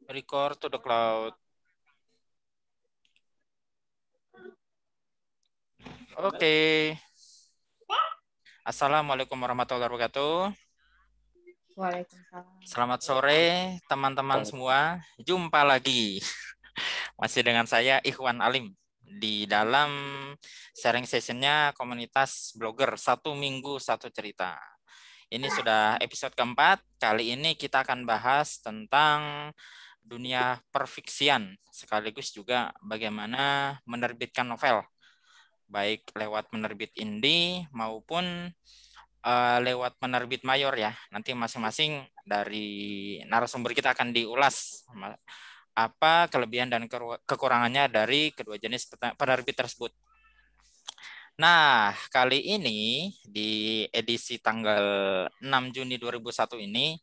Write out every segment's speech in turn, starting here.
Record to the cloud. Oke. Assalamualaikum warahmatullahi wabarakatuh. Waalaikumsalam. Selamat sore teman-teman semua. Jumpa lagi. Masih dengan saya Ikhwan Alim di dalam sharing sessionnya komunitas blogger satu minggu satu cerita. Ini sudah episode keempat. Kali ini kita akan bahas tentang dunia perfiksian sekaligus juga bagaimana menerbitkan novel baik lewat penerbit indie maupun lewat penerbit mayor ya. Nanti masing-masing dari narasumber kita akan diulas apa kelebihan dan kekurangannya dari kedua jenis penerbit tersebut. Nah, kali ini di edisi tanggal 6 Juni 2001 ini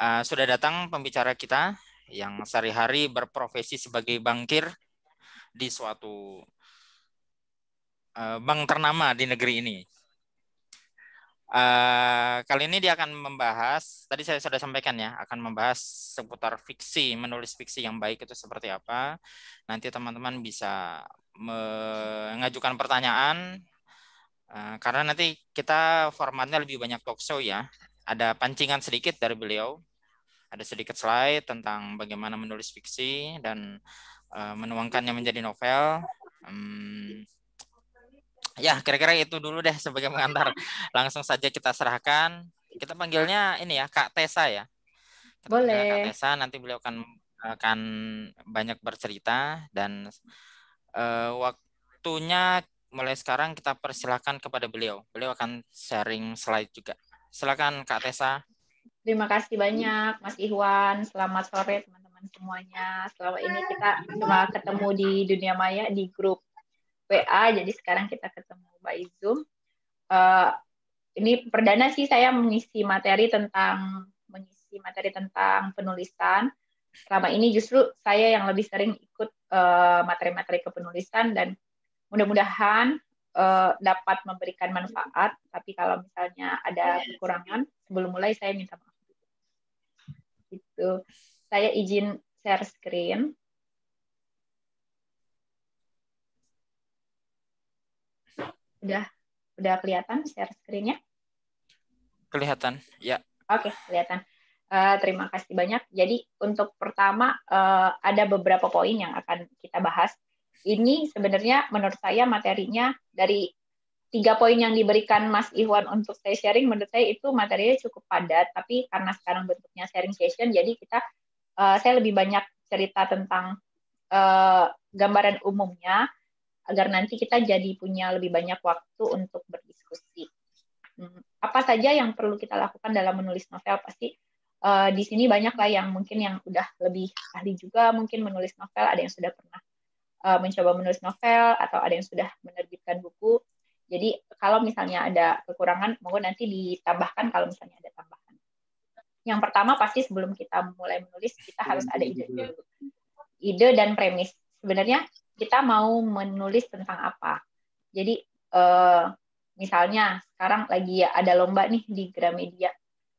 sudah datang pembicara kita yang sehari-hari berprofesi sebagai bankir di suatu bank ternama di negeri ini. Kali ini dia akan membahas, tadi saya sudah sampaikan ya, akan membahas seputar fiksi, menulis fiksi yang baik itu seperti apa. Nanti teman-teman bisa mengajukan pertanyaan, karena nanti kita formatnya lebih banyak talk show ya. Ada pancingan sedikit dari beliau, ada sedikit slide tentang bagaimana menulis fiksi dan menuangkannya menjadi novel. Ya, kira-kira itu dulu deh sebagai pengantar. Langsung saja kita serahkan. Kita panggilnya ini ya, Kak Tessa ya. Kita panggilnya Kak Boleh. Tessa, nanti beliau akan banyak bercerita dan waktunya mulai sekarang kita persilahkan kepada beliau. Beliau akan sharing slide juga. Silakan Kak Tessa. Terima kasih banyak Mas Ihwan. Selamat sore teman-teman semuanya. Selama ini kita cuma ketemu di dunia maya di grup WA, jadi sekarang kita ketemu by Zoom. Ini perdana sih saya mengisi materi tentang penulisan. Selama ini justru saya yang lebih sering ikut materi-materi kepenulisan dan mudah-mudahan dapat memberikan manfaat. Tapi kalau misalnya ada kekurangan, sebelum mulai saya minta maaf. Gitu. Saya izin share screen. Udah kelihatan share screen-nya? Kelihatan, ya. Oke, kelihatan. Terima kasih banyak. Jadi untuk pertama ada beberapa poin yang akan kita bahas. Ini sebenarnya menurut saya materinya dari 3 poin yang diberikan Mas Iwan untuk saya sharing, menurut saya itu materinya cukup padat, tapi karena sekarang bentuknya sharing session, jadi saya lebih banyak cerita tentang gambaran umumnya, agar nanti kita jadi punya lebih banyak waktu untuk berdiskusi. Apa saja yang perlu kita lakukan dalam menulis novel? Pasti di sini banyak lah yang mungkin yang udah lebih ahli juga mungkin menulis novel, ada yang sudah pernah mencoba menulis novel, atau ada yang sudah menerbitkan buku. Jadi kalau misalnya ada kekurangan, monggo nanti ditambahkan kalau misalnya ada tambahan. Yang pertama pasti sebelum kita mulai menulis, kita harus ada ide dulu. Ide dan premis. Sebenarnya kita mau menulis tentang apa. Jadi misalnya sekarang lagi ada lomba nih di Gramedia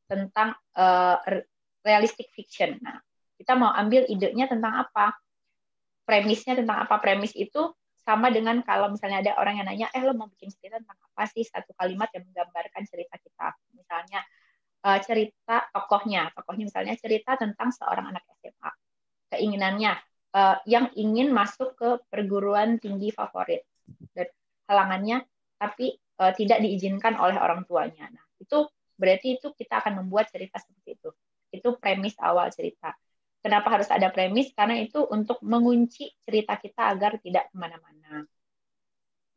tentang realistic fiction. Nah, kita mau ambil idenya tentang apa? Premisnya tentang apa? Premis itu sama dengan kalau misalnya ada orang yang nanya, lo mau bikin cerita tentang apa sih? Satu kalimat yang menggambarkan cerita kita. Misalnya cerita tokohnya misalnya cerita tentang seorang anak SMA. Keinginannya yang ingin masuk ke perguruan tinggi favorit. Dan halangannya tapi tidak diizinkan oleh orang tuanya. Nah, itu berarti itu kita akan membuat cerita seperti itu. Itu premis awal cerita. Kenapa harus ada premis? Karena itu untuk mengunci cerita kita agar tidak kemana-mana.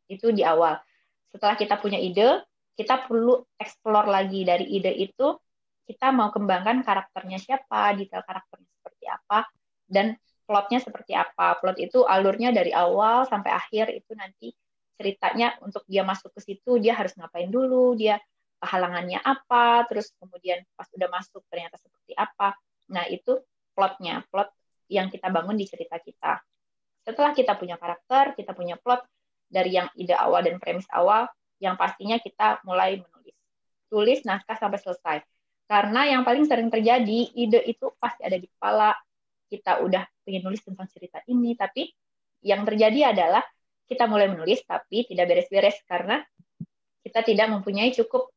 Itu di awal. Setelah kita punya ide, kita perlu explore lagi dari ide itu, kita mau kembangkan karakternya siapa, detail karakternya seperti apa, dan plotnya seperti apa. Plot itu alurnya dari awal sampai akhir, itu nanti ceritanya untuk dia masuk ke situ, dia harus ngapain dulu, dia halangannya apa, terus kemudian pas udah masuk ternyata seperti apa. Nah, itu plotnya, plot yang kita bangun di cerita kita. Setelah kita punya karakter, kita punya plot, dari yang ide awal dan premis awal, yang pastinya kita mulai menulis. Tulis naskah sampai selesai. Karena yang paling sering terjadi, ide itu pasti ada di kepala, kita udah pengen nulis tentang cerita ini, tapi yang terjadi adalah kita mulai menulis tapi tidak beres-beres karena kita tidak mempunyai cukup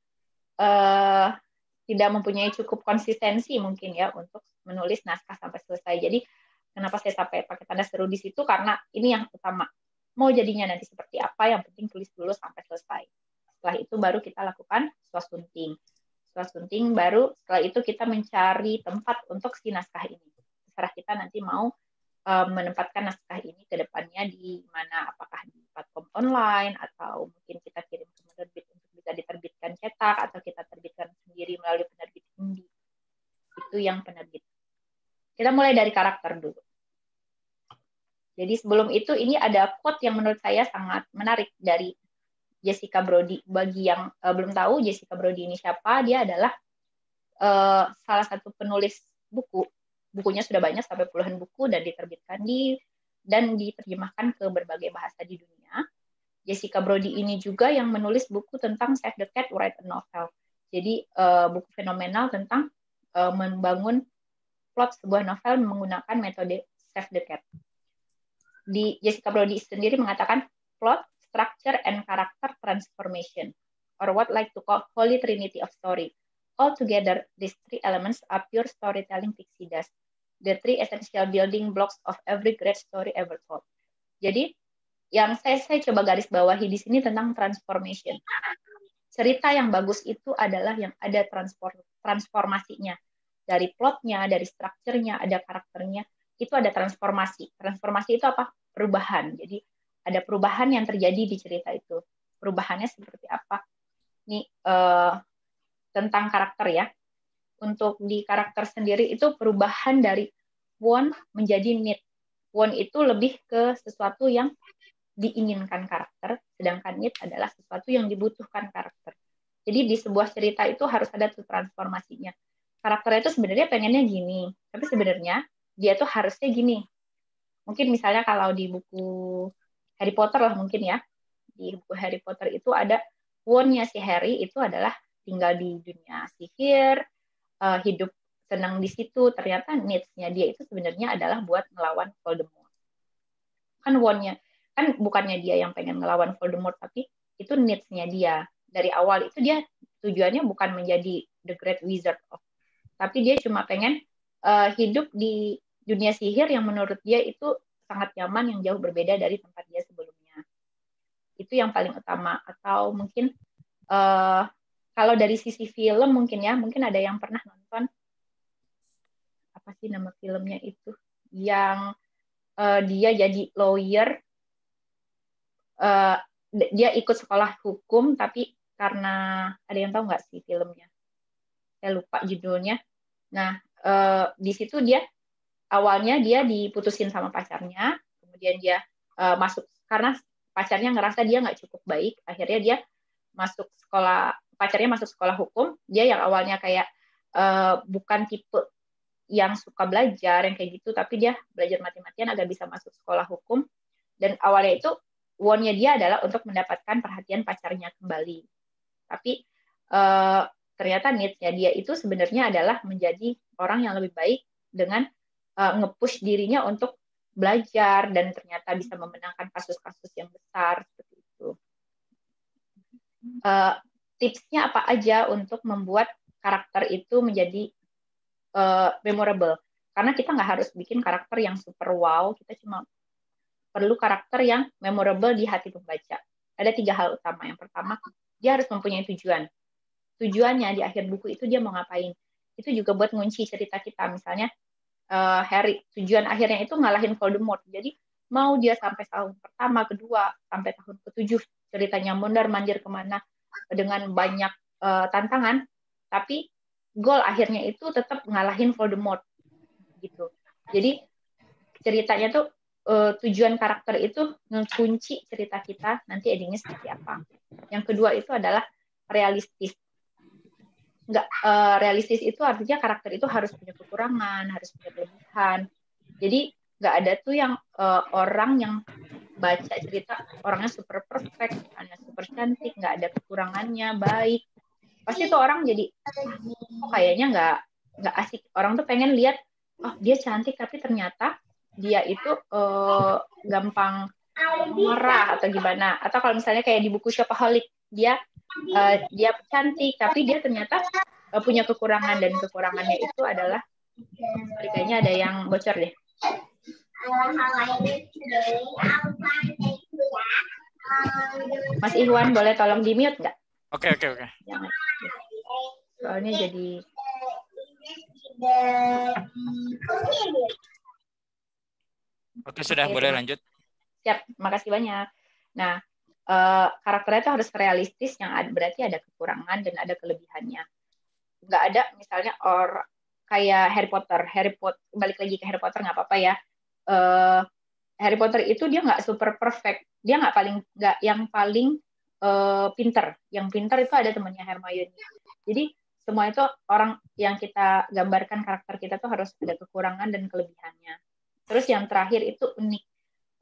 konsistensi mungkin ya untuk menulis naskah sampai selesai. Jadi kenapa saya sampai pakai tanda seru di situ, karena ini yang utama. Mau jadinya nanti seperti apa, yang penting tulis dulu sampai selesai. Setelah itu baru kita lakukan swastunting. Swastunting baru setelah itu kita mencari tempat untuk si naskah ini. Terserah kita nanti mau menempatkan naskah ini ke depannya di mana, apakah di platform online atau mungkin kita kirim ke penerbit untuk bisa diterbitkan cetak atau kita terbitkan sendiri melalui penerbit indie. Itu yang penerbit. Kita mulai dari karakter dulu. Jadi sebelum itu ini ada quote yang menurut saya sangat menarik dari Jessica Brody. Bagi yang belum tahu Jessica Brody ini siapa, dia adalah salah satu penulis buku. Bukunya sudah banyak sampai puluhan buku dan diterbitkan dan diterjemahkan ke berbagai bahasa di dunia. Jessica Brody ini juga yang menulis buku tentang Save the Cat, Write a Novel. Jadi buku fenomenal tentang membangun plot sebuah novel menggunakan metode Save the Cat. Di Jessica Brody sendiri mengatakan plot, structure, and character transformation, or what like to call holy trinity of story. Altogether, these three elements are pure storytelling pixie dust, the three essential building blocks of every great story ever told. Jadi, yang saya coba garis bawahi di sini tentang transformation. Cerita yang bagus itu adalah yang ada transformasinya. Dari plotnya, dari strukturnya, ada karakternya, itu ada transformasi. Transformasi itu apa? Perubahan. Jadi, ada perubahan yang terjadi di cerita itu. Perubahannya seperti apa? Ini tentang karakter ya. Untuk di karakter sendiri itu perubahan dari want menjadi need. Want itu lebih ke sesuatu yang diinginkan karakter, sedangkan need adalah sesuatu yang dibutuhkan karakter. Jadi di sebuah cerita itu harus ada tuh transformasinya. Karakternya itu sebenarnya pengennya gini, tapi sebenarnya dia tuh harusnya gini. Mungkin misalnya kalau di buku Harry Potter lah mungkin ya, di buku Harry Potter itu ada want-nya si Harry itu adalah tinggal di dunia sihir, hidup senang di situ. Ternyata needs-nya dia itu sebenarnya adalah buat melawan Voldemort. Kan want-nya, kan bukannya dia yang pengen melawan Voldemort, tapi itu needs-nya dia. Dari awal itu dia tujuannya bukan menjadi the great wizard tapi dia cuma pengen hidup di dunia sihir yang menurut dia itu sangat nyaman, yang jauh berbeda dari tempat dia sebelumnya. Itu yang paling utama. Atau mungkin kalau dari sisi film mungkin ya, mungkin ada yang pernah nonton apa sih nama filmnya itu, yang dia jadi lawyer, dia ikut sekolah hukum, tapi karena ada yang tahu nggak sih filmnya? Saya lupa judulnya. Nah, di situ dia awalnya dia diputusin sama pacarnya, kemudian dia masuk karena pacarnya ngerasa dia nggak cukup baik, akhirnya dia pacarnya masuk sekolah hukum. Dia yang awalnya kayak bukan tipe yang suka belajar yang kayak gitu, tapi dia belajar mati-matian agar bisa masuk sekolah hukum. Dan awalnya itu want-nya dia adalah untuk mendapatkan perhatian pacarnya kembali. Tapi ternyata needs-nya dia itu sebenarnya adalah menjadi orang yang lebih baik dengan nge-push dirinya untuk belajar dan ternyata bisa memenangkan kasus-kasus yang besar seperti itu. Tipsnya apa aja untuk membuat karakter itu menjadi memorable? Karena kita nggak harus bikin karakter yang super wow, kita cuma perlu karakter yang memorable di hati pembaca. Ada 3 hal utama. Yang pertama, dia harus mempunyai tujuan. Tujuannya di akhir buku itu dia mau ngapain. Itu juga buat ngunci cerita kita. Misalnya Harry, tujuan akhirnya itu ngalahin Voldemort. Jadi mau dia sampai tahun pertama, kedua, sampai tahun ke-7 ceritanya mondar-mandir kemana dengan banyak tantangan, tapi goal akhirnya itu tetap ngalahin Voldemort gitu. Jadi ceritanya tuh tujuan karakter itu ngekunci cerita kita nanti endingnya seperti apa. Yang kedua itu adalah realistis. Realistis itu artinya karakter itu harus punya kekurangan, harus punya kelebihan. Jadi nggak ada tuh yang orang yang baca cerita orangnya super perfect, orangnya super cantik, nggak ada kekurangannya, baik. Pasti tuh orang jadi kayaknya nggak asik. Orang tuh pengen lihat oh dia cantik tapi ternyata dia itu gampang marah atau gimana. Atau kalau misalnya kayak di buku Shopaholic, dia cantik tapi dia ternyata punya kekurangan, dan kekurangannya itu adalah, kayaknya ada yang bocor deh. Mas Ikhwan boleh tolong di mute nggak? Oke. Jangan. Soalnya jadi. Oke, sudah boleh lanjut. Siap, makasih banyak. Nah, karakternya itu harus realistis, yang berarti ada kekurangan dan ada kelebihannya. Nggak ada misalnya kayak Harry Potter, balik lagi ke Harry Potter nggak apa-apa ya. Harry Potter itu dia nggak super perfect, dia nggak yang paling pinter. Yang pinter itu ada temannya Hermione. Jadi semua itu orang yang kita gambarkan karakter kita tuh harus ada kekurangan dan kelebihannya. Terus yang terakhir itu unik.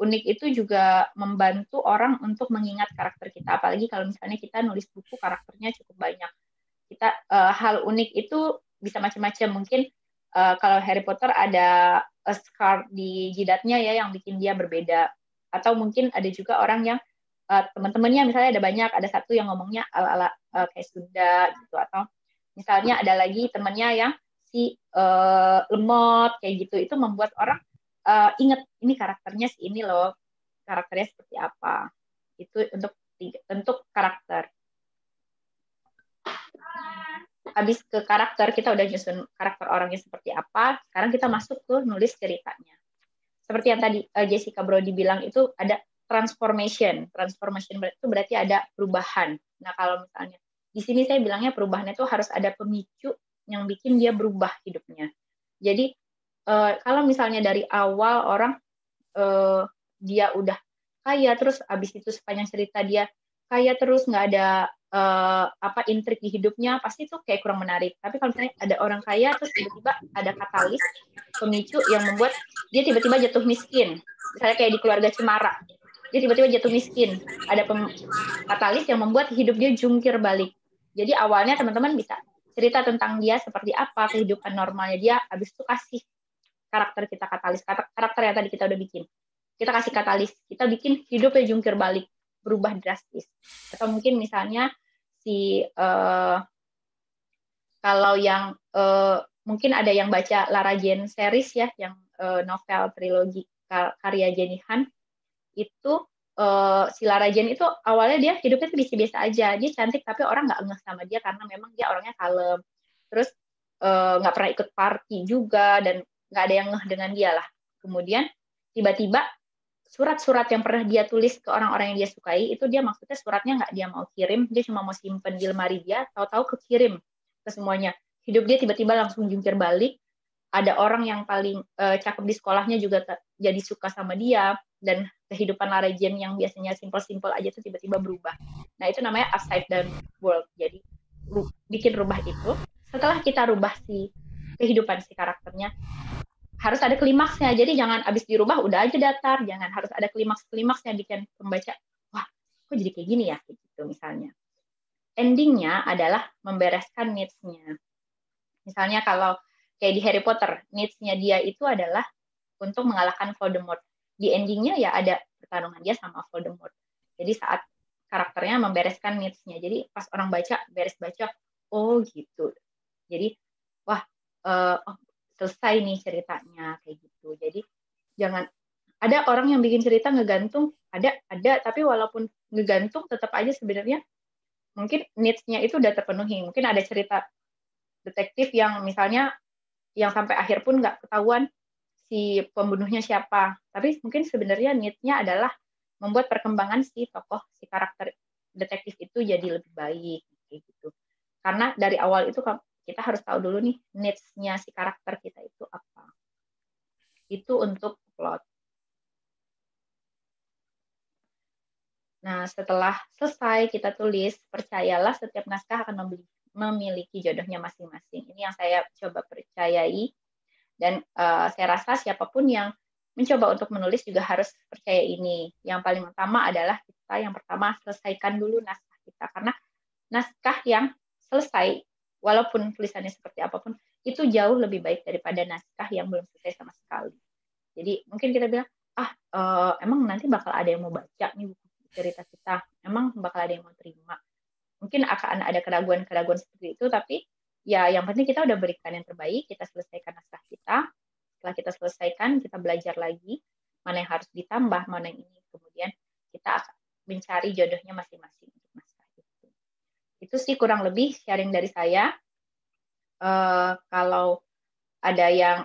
Unik itu juga membantu orang untuk mengingat karakter kita, apalagi kalau misalnya kita nulis buku karakternya cukup banyak. Kita hal unik itu bisa macam-macam. Mungkin kalau Harry Potter ada scar di jidatnya ya yang bikin dia berbeda. Atau mungkin ada juga orang yang teman-temannya misalnya ada banyak, ada satu yang ngomongnya ala-ala kayak Sunda gitu, atau misalnya ada lagi temannya yang si lemot kayak gitu. Itu membuat orang ingat ini karakternya si ini loh, karakternya seperti apa. Itu untuk karakter. Habis ke karakter, kita udah nyusun karakter orangnya seperti apa, sekarang kita masuk ke nulis ceritanya. Seperti yang tadi Jessica Brody bilang, itu ada transformation. Transformation itu berarti ada perubahan. Nah, kalau misalnya di sini saya bilangnya perubahan itu harus ada pemicu yang bikin dia berubah hidupnya. Jadi kalau misalnya dari awal orang dia udah kaya, terus abis itu sepanjang cerita dia kaya terus, nggak ada intrik di hidupnya, pasti tuh kayak kurang menarik. Tapi kalau misalnya ada orang kaya terus tiba-tiba ada katalis, pemicu yang membuat dia tiba-tiba jatuh miskin, misalnya kayak di Keluarga Cemara, dia tiba-tiba jatuh miskin, ada katalis yang membuat hidup dia jungkir balik. Jadi awalnya teman-teman bisa cerita tentang dia seperti apa, kehidupan normalnya dia, habis itu kasih karakter kita katalis, karakter yang tadi kita udah bikin, kita kasih katalis, kita bikin hidupnya jungkir balik, berubah drastis. Atau mungkin misalnya kalau yang mungkin ada yang baca Lara Jane series ya, yang novel trilogi karya Jenny Han, itu si Lara Jane itu awalnya dia hidupnya tuh biasa-biasa aja, dia cantik tapi orang nggak ngeh sama dia karena memang dia orangnya kalem, terus nggak pernah ikut party juga, dan nggak ada yang ngeh dengan dia lah. Kemudian tiba-tiba surat-surat yang pernah dia tulis ke orang-orang yang dia sukai, itu dia maksudnya suratnya nggak dia mau kirim, dia cuma mau simpen di lemari dia, tahu-tahu kekirim ke semuanya. Hidup dia tiba-tiba langsung jungkir balik, ada orang yang paling cakep di sekolahnya juga jadi suka sama dia, dan kehidupan Lara Jane yang biasanya simpel-simpel aja tuh tiba-tiba berubah. Nah itu namanya upside down world. Jadi bikin rubah itu, setelah kita rubah si kehidupan si karakternya, harus ada klimaksnya. Jadi jangan abis dirubah udah aja datar, jangan, harus ada klimaks-klimaksnya bikin pembaca, wah kok jadi kayak gini ya, gitu misalnya. Endingnya adalah membereskan needs-nya. Misalnya kalau kayak di Harry Potter, needs-nya dia itu adalah untuk mengalahkan Voldemort. Di endingnya ya ada pertarungan dia sama Voldemort. Jadi saat karakternya membereskan needs-nya, jadi pas orang beres baca, oh gitu. Jadi wah, selesai nih ceritanya kayak gitu. Jadi jangan, ada orang yang bikin cerita ngegantung, ada, tapi walaupun ngegantung tetap aja sebenarnya mungkin needs-nya itu udah terpenuhi. Mungkin ada cerita detektif yang misalnya yang sampai akhir pun nggak ketahuan si pembunuhnya siapa, tapi mungkin sebenarnya needs-nya adalah membuat perkembangan si tokoh, si karakter detektif itu jadi lebih baik kayak gitu. Karena dari awal itu kita harus tahu dulu nih needs-nya si karakter kita itu apa. Itu untuk plot. Nah, setelah selesai kita tulis, percayalah setiap naskah akan memiliki jodohnya masing-masing. Ini yang saya coba percayai, dan saya rasa siapapun yang mencoba untuk menulis juga harus percaya ini. Yang paling utama adalah kita yang pertama selesaikan dulu naskah kita, karena naskah yang selesai, walaupun tulisannya seperti apapun, itu jauh lebih baik daripada naskah yang belum selesai sama sekali. Jadi mungkin kita bilang, emang nanti bakal ada yang mau baca nih buku cerita kita, emang bakal ada yang mau terima. Mungkin akan ada keraguan-keraguan seperti itu, tapi ya yang penting kita udah berikan yang terbaik, kita selesaikan naskah kita. Setelah kita selesaikan, kita belajar lagi mana yang harus ditambah, mana yang ini. Kemudian kita akan mencari jodohnya masing-masing untuk naskah itu. Itu sih kurang lebih sharing dari saya. Kalau ada yang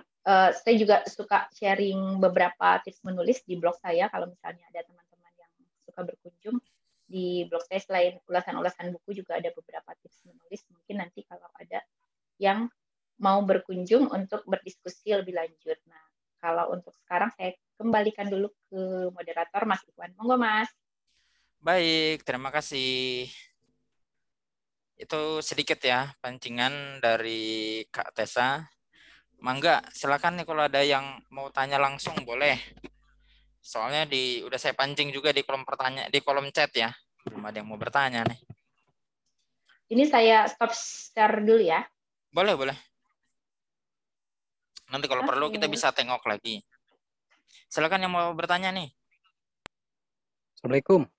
saya juga suka sharing beberapa tips menulis di blog saya. Kalau misalnya ada teman-teman yang suka berkunjung di blog saya, selain ulasan-ulasan buku juga ada beberapa tips menulis. Mungkin nanti kalau ada yang mau berkunjung untuk berdiskusi lebih lanjut. Nah, kalau untuk sekarang saya kembalikan dulu ke moderator Mas Iwan. Monggo Mas. Baik, terima kasih. Itu sedikit ya pancingan dari Kak Tessa. Mangga, silakan nih kalau ada yang mau tanya langsung boleh. Soalnya udah saya pancing juga di kolom pertanyaan, di kolom chat ya. Belum ada yang mau bertanya nih. Ini saya stop share dulu ya. Boleh. Nanti kalau perlu kita bisa tengok lagi. Silakan yang mau bertanya nih. Assalamualaikum.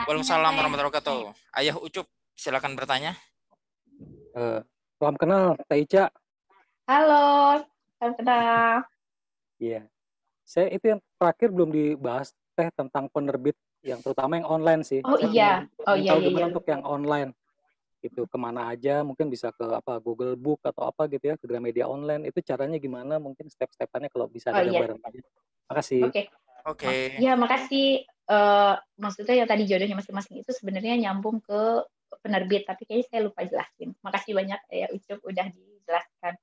Waalaikumsalam warahmatullahi wabarakatuh. Ayah Ucup, silakan bertanya. Salam kenal, Teh Ica. Halo, salam kenal. Iya. Saya itu yang terakhir belum dibahas Teh tentang penerbit yang terutama yang online sih. Oh Saya iya. tahu gimana untuk yang online. Gitu, kemana aja, mungkin bisa ke Google Book atau apa gitu ya, ke Gramedia online. Itu caranya gimana, mungkin step-stepannya kalau bisa ada gambaran. Makasih. Oke. Ya, makasih. Maksudnya yang tadi jodohnya masing-masing itu sebenarnya nyambung ke penerbit, tapi kayaknya saya lupa jelasin. Makasih banyak ya Ucup udah dijelaskan.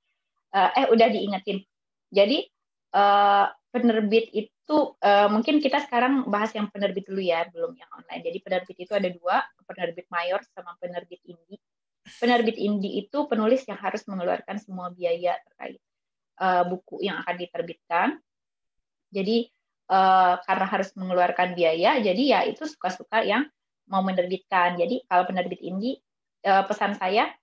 Udah diingetin. Jadi penerbit itu mungkin kita sekarang bahas yang penerbit dulu ya, belum yang online. Jadi penerbit itu ada dua, penerbit mayor sama penerbit indie. Penerbit indie itu penulis yang harus mengeluarkan semua biaya terkait buku yang akan diterbitkan. Jadi karena harus mengeluarkan biaya, jadi ya itu suka-suka yang mau menerbitkan. Jadi kalau penerbit indie, pesan saya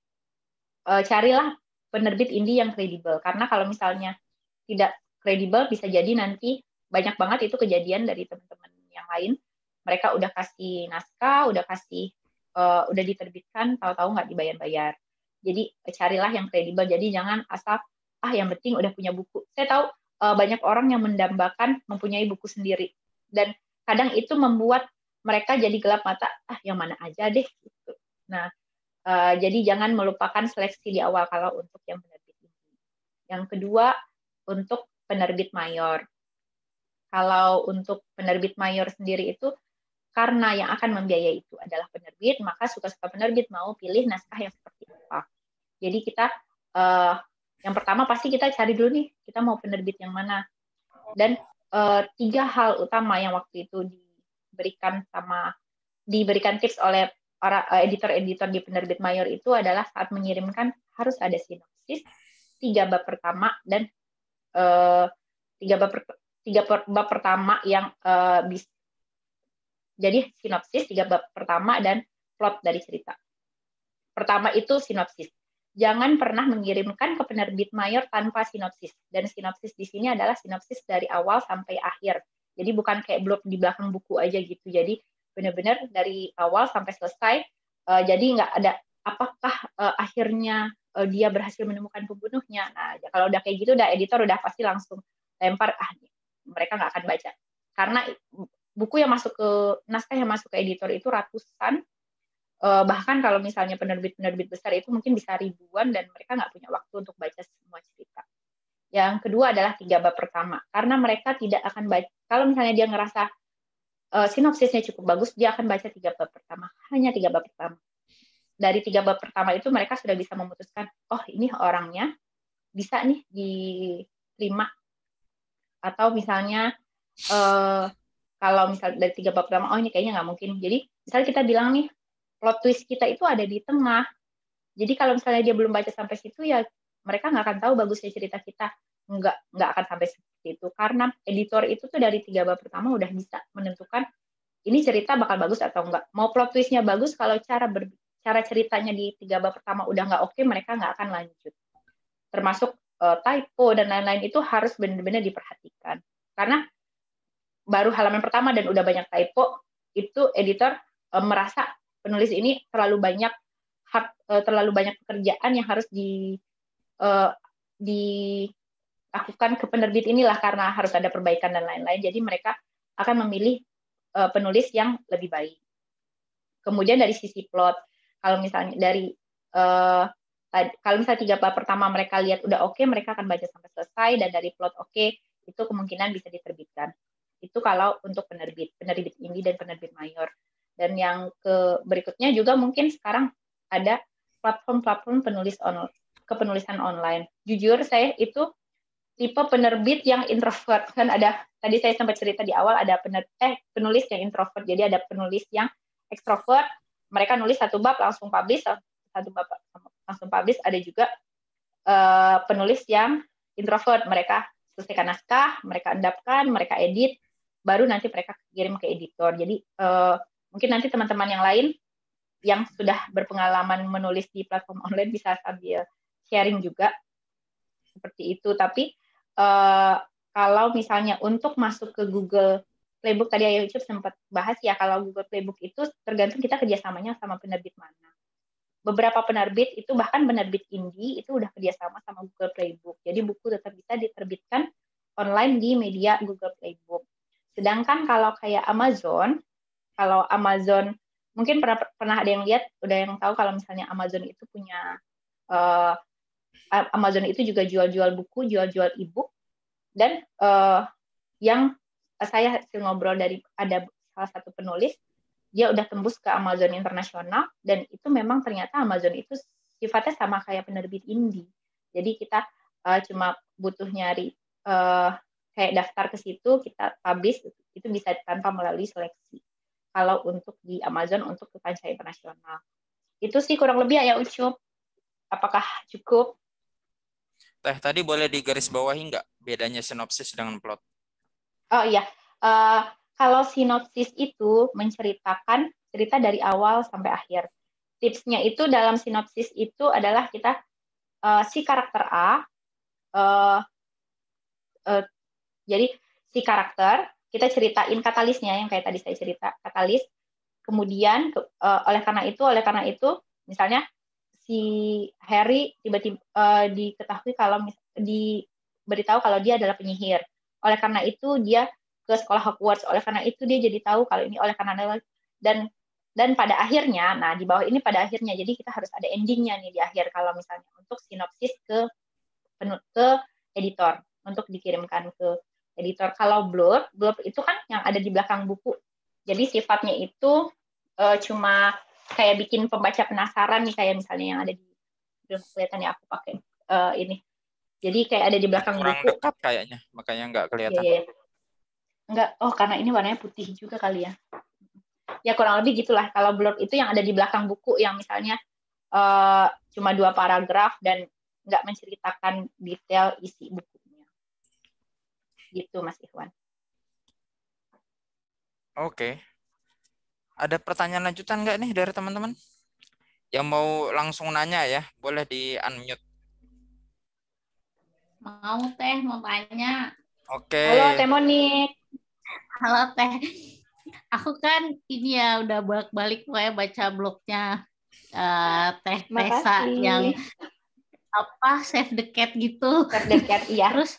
carilah penerbit indie yang kredibel. Karena kalau misalnya tidak kredibel, bisa jadi nanti banyak banget itu kejadian dari teman-teman yang lain. Mereka udah kasih naskah, udah diterbitkan, tahu-tahu nggak dibayar-bayar. Jadi carilah yang kredibel. Jadi jangan asal yang penting udah punya buku. Saya tahu banyak orang yang mendambakan mempunyai buku sendiri, dan kadang itu membuat mereka jadi gelap mata. Yang mana aja deh. Gitu. Nah, jadi jangan melupakan seleksi di awal kalau untuk yang penerbit ini. Yang kedua, untuk penerbit mayor. Kalau untuk penerbit mayor sendiri itu, karena yang akan membiayai itu adalah penerbit, maka suka-suka penerbit mau pilih naskah yang seperti apa. Jadi kita, yang pertama pasti kita cari dulu nih, kita mau penerbit yang mana. Dan 3 hal utama yang waktu itu diberikan tips oleh para editor-editor di penerbit mayor itu adalah saat mengirimkan harus ada sinopsis, 3 bab pertama, dan 3 bab pertama yang bisa. Jadi sinopsis, 3 bab pertama, dan plot dari cerita. Pertama itu sinopsis. Jangan pernah mengirimkan ke penerbit mayor tanpa sinopsis. Dan sinopsis di sini adalah sinopsis dari awal sampai akhir. Jadi bukan kayak blok di belakang buku aja gitu. Jadi benar-benar dari awal sampai selesai. Jadi nggak ada apakah akhirnya dia berhasil menemukan pembunuhnya. Nah, kalau udah kayak gitu, editor udah pasti langsung lempar, mereka nggak akan baca. Karena buku yang masuk ke naskah yang masuk ke editor itu ratusan. Bahkan kalau misalnya penerbit-penerbit besar itu mungkin bisa ribuan, dan mereka nggak punya waktu untuk baca semua cerita. Yang kedua adalah 3 bab pertama, karena mereka tidak akan baca. Kalau misalnya dia ngerasa sinopsisnya cukup bagus, dia akan baca 3 bab pertama, hanya 3 bab pertama. Dari 3 bab pertama itu mereka sudah bisa memutuskan, ini orangnya bisa nih diterima. Atau misalnya kalau misalnya dari 3 bab pertama, ini kayaknya nggak mungkin. Jadi misalnya kita bilang nih, plot twist kita itu ada di tengah. Jadi kalau misalnya dia belum baca sampai situ, ya mereka nggak akan tahu bagusnya cerita kita. Nggak akan sampai seperti itu. Karena editor itu tuh dari 3 bab pertama udah bisa menentukan ini cerita bakal bagus atau enggak. Mau plot twistnya bagus, kalau cara ceritanya di 3 bab pertama udah nggak oke, mereka nggak akan lanjut. Termasuk typo dan lain-lain itu harus benar-benar diperhatikan. Karena baru halaman pertama dan udah banyak typo, itu editor merasa penulis ini terlalu banyak pekerjaan yang harus dilakukan ke penerbit inilah, karena harus ada perbaikan dan lain-lain. Jadi mereka akan memilih penulis yang lebih baik. Kemudian dari sisi plot, kalau misalnya kalau misalnya 3 bab pertama mereka lihat udah oke, mereka akan baca sampai selesai, dan dari plot oke, itu kemungkinan bisa diterbitkan. Itu kalau untuk penerbit indie dan penerbit mayor. Dan yang berikutnya juga mungkin sekarang ada platform-platform kepenulisan online. Jujur saya itu tipe penerbit yang introvert. Kan ada, tadi saya sempat cerita di awal, ada penulis yang introvert. Jadi ada penulis yang ekstrovert, mereka nulis 1 bab langsung publish, 1 bab langsung publish. Ada juga penulis yang introvert, mereka selesaikan naskah, mereka endapkan, mereka edit, baru nanti mereka kirim ke editor. Jadi mungkin nanti teman-teman yang lain yang sudah berpengalaman menulis di platform online bisa sambil sharing juga seperti itu. Tapi kalau misalnya untuk masuk ke Google Playbook, tadi Ayo Ucup sempat bahas ya, kalau Google Playbook itu tergantung kita kerjasamanya sama penerbit mana. Beberapa penerbit itu, bahkan penerbit indie itu udah kerjasama sama Google Playbook. Jadi buku tetap bisa diterbitkan online di media Google Playbook. Sedangkan kalau kayak Amazon, mungkin pernah ada yang lihat, udah yang tahu kalau misalnya Amazon itu punya Amazon itu juga jual-jual buku, jual-jual e-book, dan yang saya hasil ngobrol dari ada salah satu penulis, dia udah tembus ke Amazon internasional, dan itu memang ternyata Amazon itu sifatnya sama kayak penerbit indie. Jadi kita cuma butuh nyari kayak daftar ke situ, kita publish, itu bisa tanpa melalui seleksi. Kalau untuk di Amazon untuk ke kancah internasional. Itu sih kurang lebih ya Ucup. Apakah cukup? Teh, tadi boleh digarisbawahi nggak bedanya sinopsis dengan plot? Oh iya, kalau sinopsis itu menceritakan cerita dari awal sampai akhir. Tipsnya itu dalam sinopsis itu adalah kita si karakter A, jadi si karakter kita ceritain katalisnya yang kayak tadi saya cerita, katalis. Kemudian oleh karena itu misalnya si Harry tiba-tiba diketahui kalau diberitahu kalau dia adalah penyihir. Oleh karena itu dia ke sekolah Hogwarts. Oleh karena itu dia jadi tahu kalau ini oleh karena dan pada akhirnya, nah di bawah ini pada akhirnya, jadi kita harus ada endingnya nih di akhir kalau misalnya untuk sinopsis ke editor untuk dikirimkan ke editor. Kalau blurb itu kan yang ada di belakang buku. Jadi sifatnya itu cuma kayak bikin pembaca penasaran nih, kayak misalnya yang ada di, belum kelihatan ya aku pakai ini. Jadi kayak ada di belakang kurang buku. Dekat kayaknya, makanya nggak kelihatan. Iya. Enggak, karena ini warnanya putih juga kali ya. Ya kurang lebih gitulah. Kalau blurb itu yang ada di belakang buku, yang misalnya cuma 2 paragraf dan nggak menceritakan detail isi bukunya. Gitu Mas Ikhwan. Oke. Ada pertanyaan lanjutan nggak nih dari teman-teman? Yang mau langsung nanya ya, boleh di-unmute. Mau Teh, mau tanya. Oke. Halo Teh Monik. Halo Teh. Aku kan ini ya udah balik-balik pokoknya baca blognya Teh Tessa yang Save the Cat gitu. Save the Cat, iya. Terus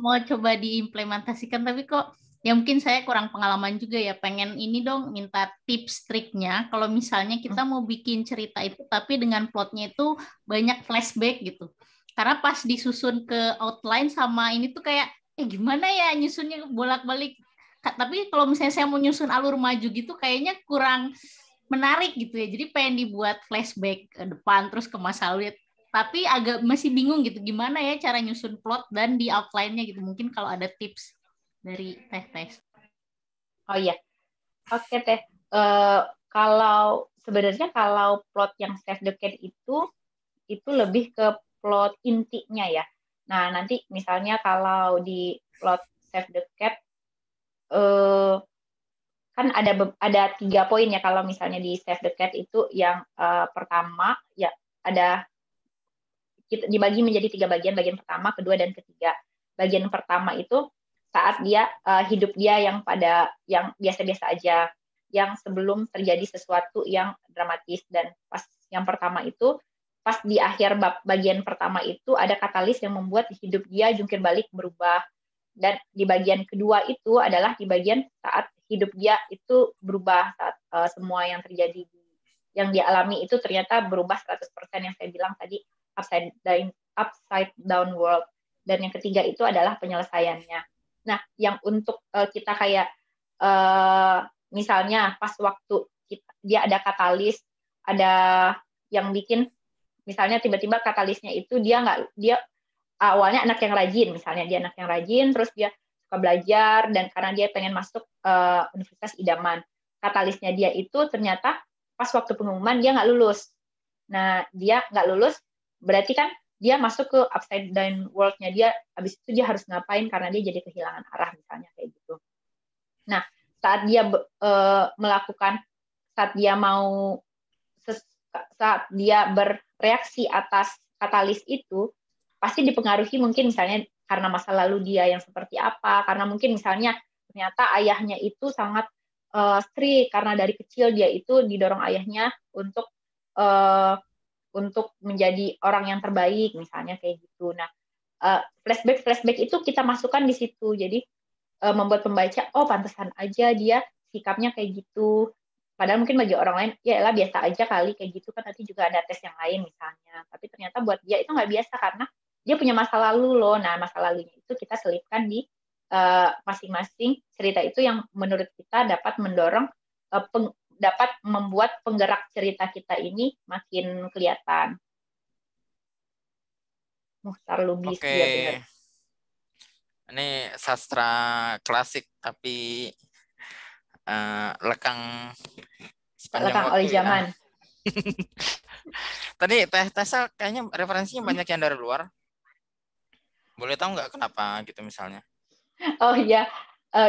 mau coba diimplementasikan, tapi kok ya mungkin saya kurang pengalaman juga ya, pengen ini dong minta tips triknya kalau misalnya kita mau bikin cerita itu tapi dengan plotnya itu banyak flashback gitu. Karena pas disusun ke outline sama ini tuh kayak gimana ya nyusunnya bolak-balik. Tapi kalau misalnya saya mau nyusun alur maju gitu kayaknya kurang menarik gitu ya. Jadi pengen dibuat flashback ke depan terus ke masa lalu. Tapi agak masih bingung gitu gimana ya cara nyusun plot dan di outline-nya gitu. Mungkin kalau ada tips dari Teh. Oh iya. Oke Teh. Kalau sebenarnya kalau plot yang Save the Cat itu lebih ke plot intinya ya. Nah, nanti misalnya kalau di plot Save the Cat kan ada 3 poin ya kalau misalnya di Save the Cat itu. Yang pertama ya ada dibagi menjadi 3 bagian, bagian pertama, kedua, dan ketiga. Bagian pertama itu saat dia hidup dia yang biasa-biasa aja, yang sebelum terjadi sesuatu yang dramatis. Dan pas yang pertama itu, pas di akhir bagian pertama itu ada katalis yang membuat hidup dia jungkir balik, berubah. Dan di bagian kedua itu adalah di bagian saat hidup dia itu berubah, saat semua yang terjadi yang dia alami itu ternyata berubah 100% yang saya bilang tadi, upside down world. Dan yang ketiga itu adalah penyelesaiannya. Nah, yang untuk kita kayak misalnya pas waktu dia ada katalis, ada yang bikin, misalnya tiba-tiba katalisnya itu dia awalnya anak yang rajin, misalnya dia anak yang rajin, terus dia suka belajar, dan karena dia pengen masuk universitas idaman. Katalisnya dia itu ternyata pas waktu pengumuman dia nggak lulus. Nah, dia nggak lulus, berarti kan dia masuk ke upside down world-nya dia, habis itu dia harus ngapain karena dia jadi kehilangan arah, misalnya kayak gitu. Nah, saat dia saat dia bereaksi atas katalis itu, pasti dipengaruhi mungkin misalnya karena masa lalu dia yang seperti apa, karena mungkin misalnya ternyata ayahnya itu sangat strict, karena dari kecil dia itu didorong ayahnya untuk menjadi orang yang terbaik, misalnya kayak gitu. Nah, flashback itu kita masukkan di situ, jadi membuat pembaca, oh pantesan aja dia sikapnya kayak gitu. Padahal mungkin bagi orang lain, ya elah biasa aja kali kayak gitu kan, nanti juga ada tes yang lain misalnya. Tapi ternyata buat dia itu nggak biasa karena dia punya masa lalu loh. Nah, masa lalunya itu kita selipkan di masing-masing cerita itu yang menurut kita dapat mendorong, dapat membuat penggerak cerita kita ini makin kelihatan. Muhtar Lubis, Oke. dia benar. Ini sastra klasik tapi lekang sepanjang Lekang waktu oleh zaman. ya. Tadi Tessa kayaknya referensinya banyak yang dari luar. Boleh tahu nggak kenapa gitu misalnya? Oh iya,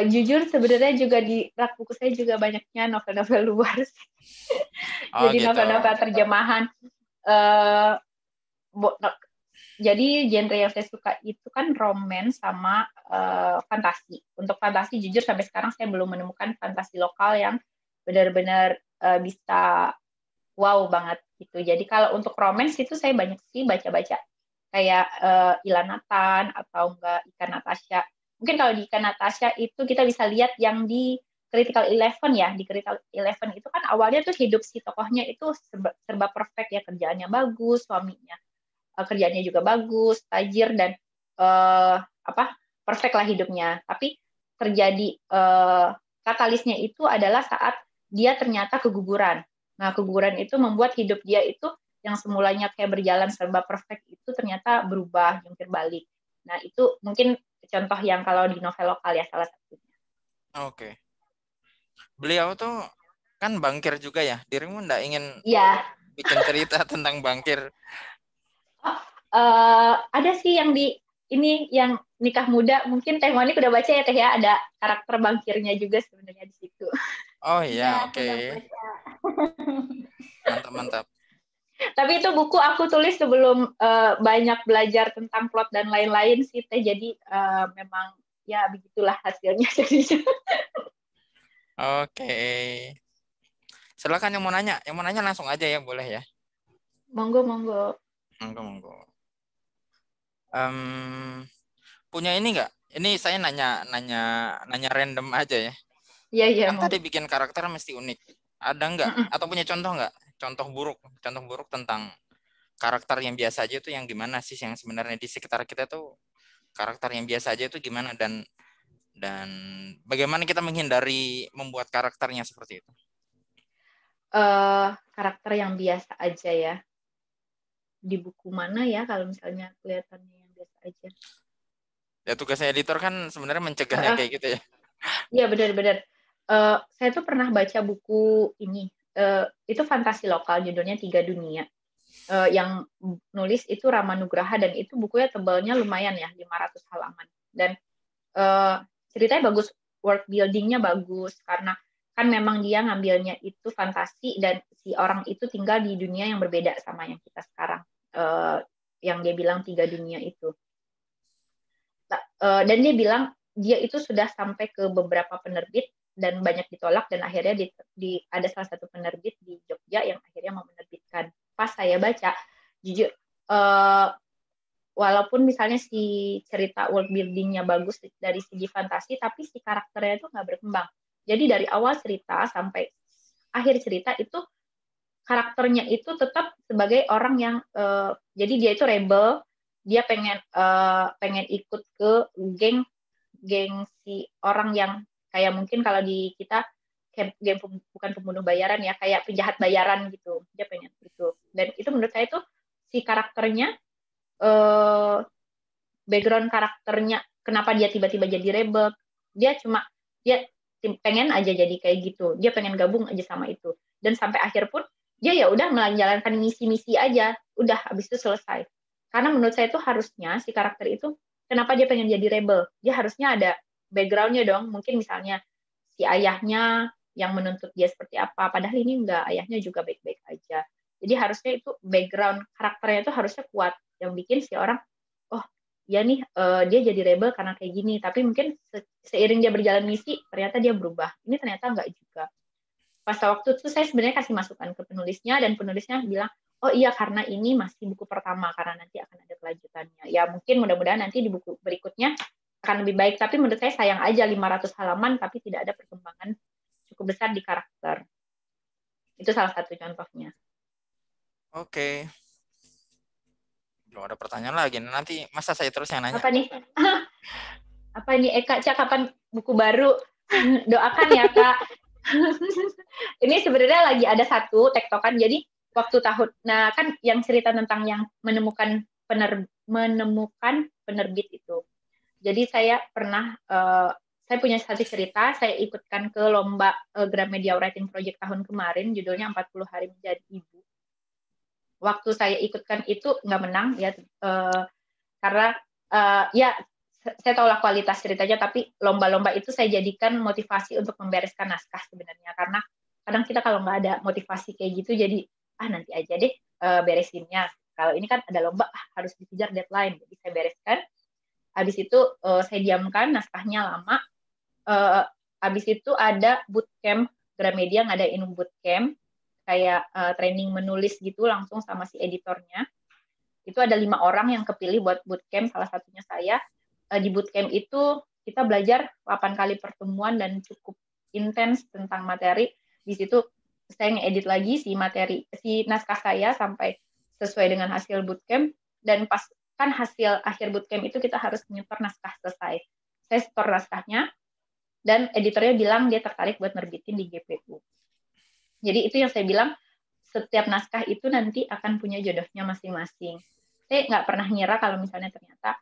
jujur sebenarnya juga di rak buku saya juga banyaknya novel-novel luar. Oh, Jadi gitu. novel-novel terjemahan. Jadi genre yang saya suka itu kan romance sama fantasi. Untuk fantasi jujur sampai sekarang saya belum menemukan fantasi lokal yang benar-benar bisa wow banget gitu. Jadi kalau untuk romance itu saya banyak sih baca-baca kayak Ila Nathan atau enggak Ika Natasha. Mungkin kalau di Ika Natasha itu kita bisa lihat yang di Critical 11 ya. Di Critical 11 itu kan awalnya tuh hidup si tokohnya itu serba perfect ya, kerjaannya bagus, suaminya kerjaannya juga bagus, tajir, dan perfect lah hidupnya. Tapi terjadi katalisnya itu adalah saat dia ternyata keguguran. Nah, keguguran itu membuat hidup dia itu yang semulanya kayak berjalan serba perfect itu ternyata berubah, jungkir balik. Nah, itu mungkin contoh yang kalau di novel lokal ya salah satunya. Oke. Beliau tuh kan bankir juga ya. Dirimu nggak ingin bikin cerita tentang bankir? Ada sih yang yang Nikah Muda, mungkin Teh Monik udah baca ya Teh ya, ada karakter bankirnya juga sebenarnya di situ. Oh iya, oke. Mantap. Tapi itu buku aku tulis sebelum banyak belajar tentang plot dan lain-lain sih Teh, jadi memang ya begitulah hasilnya. Oke. Silakan yang mau nanya langsung aja ya, boleh ya. Monggo. Punya ini nggak? Ini saya nanya random aja ya. Iya. Kan tadi bikin karakter mesti unik. Ada nggak? Atau punya contoh nggak? Contoh buruk tentang karakter yang biasa aja itu yang gimana sih, yang sebenarnya di sekitar kita tuh karakter yang biasa aja itu gimana, dan bagaimana kita menghindari membuat karakternya seperti itu? Karakter yang biasa aja ya. Di buku mana ya kalau misalnya kelihatannya yang biasa aja? Ya tugasnya editor kan sebenarnya mencegahnya kayak gitu ya. Iya benar. Saya tuh pernah baca buku ini. Itu fantasi lokal, judulnya 3 Dunia. Yang nulis itu Rama Nugraha, dan itu bukunya tebalnya lumayan ya, 500 halaman. Dan ceritanya bagus, world buildingnya bagus, karena kan memang dia ngambilnya itu fantasi dan si orang itu tinggal di dunia yang berbeda sama yang kita sekarang yang dia bilang 3 dunia itu. Dan dia bilang dia itu sudah sampai ke beberapa penerbit dan banyak ditolak, dan akhirnya ada salah satu penerbit di Jogja yang akhirnya mau menerbitkan. Pas saya baca, jujur, walaupun misalnya si cerita world building-nya bagus dari segi fantasi, tapi si karakternya itu nggak berkembang. Jadi dari awal cerita sampai akhir cerita itu karakternya itu tetap sebagai orang yang jadi dia itu rebel, dia pengen ikut ke geng si orang yang kayak mungkin kalau di kita geng bukan pembunuh bayaran ya, kayak penjahat bayaran gitu, dia pengen itu. Dan itu menurut saya itu si karakternya, background karakternya kenapa dia tiba-tiba jadi rebel, dia pengen aja jadi kayak gitu, dia pengen gabung aja sama itu, dan sampai akhir pun dia ya udah menjalankan misi-misi aja, udah habis itu selesai. Karena menurut saya itu harusnya si karakter itu kenapa dia pengen jadi rebel, dia harusnya ada backgroundnya dong, mungkin misalnya si ayahnya yang menuntut dia seperti apa, padahal ini enggak, ayahnya juga baik-baik aja. Jadi harusnya itu background karakternya itu harusnya kuat, yang bikin si orang, oh ya nih dia jadi rebel karena kayak gini, tapi mungkin seiring dia berjalan misi ternyata dia berubah. Ini ternyata enggak juga. Pas waktu itu saya sebenarnya kasih masukan ke penulisnya, dan penulisnya bilang, oh iya karena ini masih buku pertama, karena nanti akan ada kelanjutannya. Ya mungkin mudah-mudahan nanti di buku berikutnya akan lebih baik, tapi menurut saya sayang aja 500 halaman tapi tidak ada perkembangan cukup besar di karakter. Itu salah satu contohnya. Oke. Belum ada pertanyaan lagi. Nanti masa saya terus yang nanya. Apa nih? Apa ini Eka, Cak, kapan buku baru? Doakan ya, Kak. Ini sebenarnya lagi ada satu tektokan. Jadi waktu nah kan yang cerita tentang yang menemukan penerbit itu. Jadi saya pernah, saya punya satu cerita, saya ikutkan ke lomba Gramedia Writing Project tahun kemarin, judulnya 40 Hari Menjadi Ibu. Waktu saya ikutkan itu nggak menang ya, karena ya saya tahu lah kualitas ceritanya, tapi lomba-lomba itu saya jadikan motivasi untuk membereskan naskah sebenarnya, karena kadang kita kalau nggak ada motivasi kayak gitu jadi nanti aja deh beresinnya. Kalau ini kan ada lomba harus dikejar deadline, jadi saya bereskan. Habis itu saya diamkan, naskahnya lama. Habis itu ada bootcamp, Gramedia ngadain bootcamp kayak training menulis gitu langsung sama si editornya. Itu ada 5 orang yang kepilih buat bootcamp, salah satunya saya. Di bootcamp itu kita belajar 8 kali pertemuan dan cukup intens tentang materi. Di situ saya ngedit lagi si naskah saya sampai sesuai dengan hasil bootcamp, dan pas kan hasil akhir bootcamp itu kita harus nyetor naskah selesai. Saya setor naskahnya, dan editornya bilang dia tertarik buat nerbitin di GPU. Jadi itu yang saya bilang, setiap naskah itu nanti akan punya jodohnya masing-masing. Saya nggak pernah ngira kalau misalnya ternyata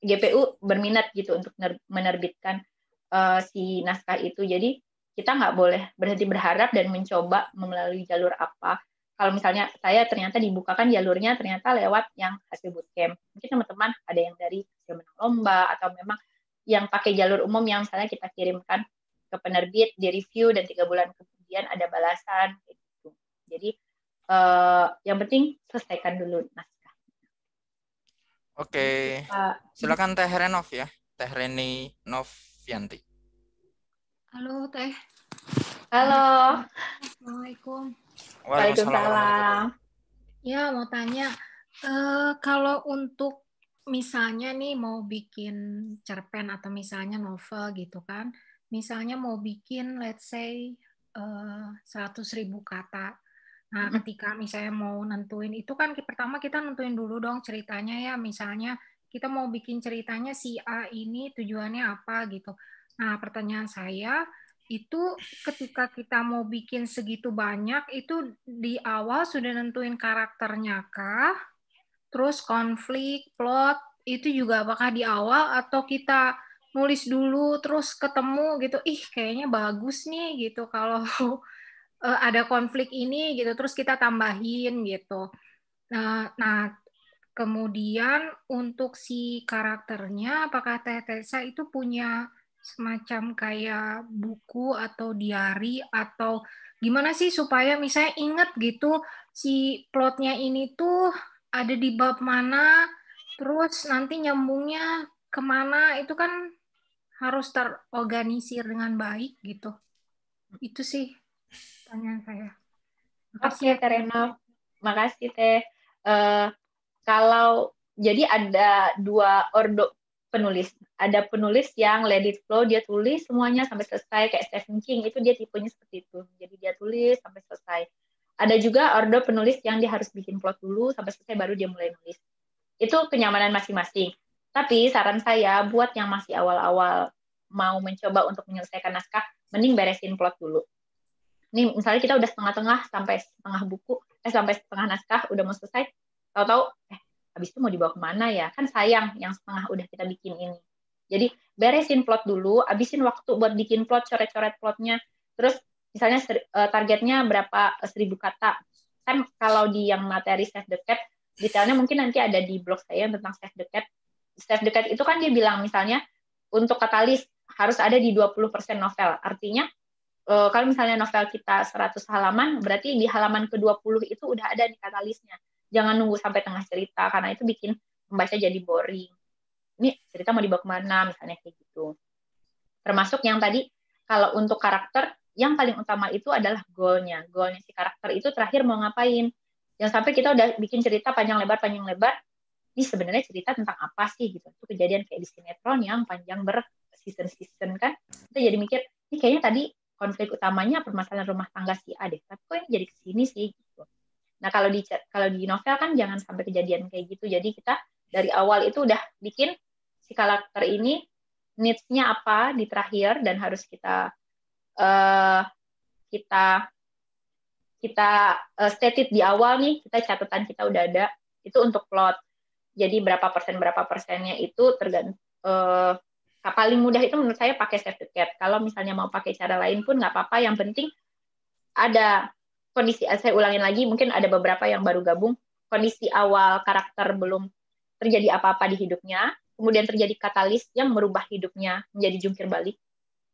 GPU berminat gitu untuk menerbitkan si naskah itu. Jadi kita nggak boleh berhenti berharap dan mencoba melalui jalur apa. Kalau misalnya saya ternyata dibukakan jalurnya ternyata lewat yang hasil bootcamp. Mungkin teman-teman ada yang dari hasil menang lomba, atau memang yang pakai jalur umum yang misalnya kita kirimkan ke penerbit, di review, dan 3 bulan kemudian ada balasan. Gitu. Jadi yang penting selesaikan dulu naskah. Oke, silakan Teh Renov ya, Teh Reni Novianti. Halo Teh. Halo. Assalamualaikum. Waalaikumsalam. Ya mau tanya, kalau untuk misalnya nih mau bikin cerpen atau misalnya novel gitu kan, misalnya mau bikin let's say 100.000 kata. Nah, ketika misalnya mau nentuin itu kan pertama kita nentuin dulu dong ceritanya ya, misalnya kita mau bikin ceritanya si A ini tujuannya apa gitu. Nah, pertanyaan saya itu ketika kita mau bikin segitu banyak itu di awal sudah nentuin karakternya kah? Terus konflik, plot itu juga apakah di awal atau kita nulis dulu terus ketemu gitu, kayaknya bagus nih gitu kalau ada konflik ini gitu, terus kita tambahin gitu. Nah, kemudian untuk si karakternya, apakah Teh Tessa itu punya semacam kayak buku atau diary atau gimana sih supaya misalnya inget gitu si plotnya ini tuh ada di bab mana, terus nanti nyambungnya kemana, itu kan harus terorganisir dengan baik gitu. Itu sih pertanyaan saya. Makasih Oke, ya. Teh Renov. Makasih, Teh. Kalau jadi ada dua ordo penulis. Ada penulis yang let it flow, dia tulis semuanya sampai selesai, kayak Stephen King, itu dia tipenya seperti itu. Jadi dia tulis sampai selesai. Ada juga ordo penulis yang dia harus bikin plot dulu, sampai selesai baru dia mulai nulis. Itu kenyamanan masing-masing. Tapi saran saya, buat yang masih awal-awal mau mencoba untuk menyelesaikan naskah, mending beresin plot dulu. Ini misalnya kita udah setengah-tengah sampai setengah buku, sampai setengah naskah udah mau selesai, tahu-tahu habis itu mau dibawa kemana ya? Kan sayang yang setengah udah kita bikin ini. Jadi beresin plot dulu, habisin waktu buat bikin plot, coret-coret plotnya. Terus misalnya targetnya berapa 1.000 kata. Kan kalau di yang materi Save the Cat, detailnya mungkin nanti ada di blog saya tentang Save the Cat. Save the Cat itu kan dia bilang misalnya untuk katalis harus ada di 20% novel. Artinya kalau misalnya novel kita 100 halaman, berarti di halaman ke-20 itu udah ada di katalisnya. Jangan nunggu sampai tengah cerita, karena itu bikin membaca jadi boring. Ini cerita mau dibawa kemana, misalnya kayak gitu. Termasuk yang tadi, kalau untuk karakter, yang paling utama itu adalah goal-nya. Goal-nya si karakter itu terakhir mau ngapain. Yang sampai kita udah bikin cerita panjang lebar, ini sebenarnya cerita tentang apa sih gitu. Itu kejadian kayak di sinetron yang panjang berseason-season kan. Kita jadi mikir, ini kayaknya tadi konflik utamanya permasalahan rumah tangga si A deh, tapi kok ini jadi kesini sih gitu. Nah kalau di novel kan jangan sampai kejadian kayak gitu. Jadi kita dari awal itu udah bikin si karakter ini needs-nya apa di terakhir dan harus kita stated di awal nih, kita catatan kita udah ada itu untuk plot. Jadi berapa persennya itu tergantung. Paling mudah itu menurut saya pakai Save the Cat. Kalau misalnya mau pakai cara lain pun nggak apa-apa. Yang penting ada kondisi, saya ulangin lagi, mungkin ada beberapa yang baru gabung, kondisi awal karakter belum terjadi apa-apa di hidupnya, kemudian terjadi katalis yang merubah hidupnya menjadi jungkir balik,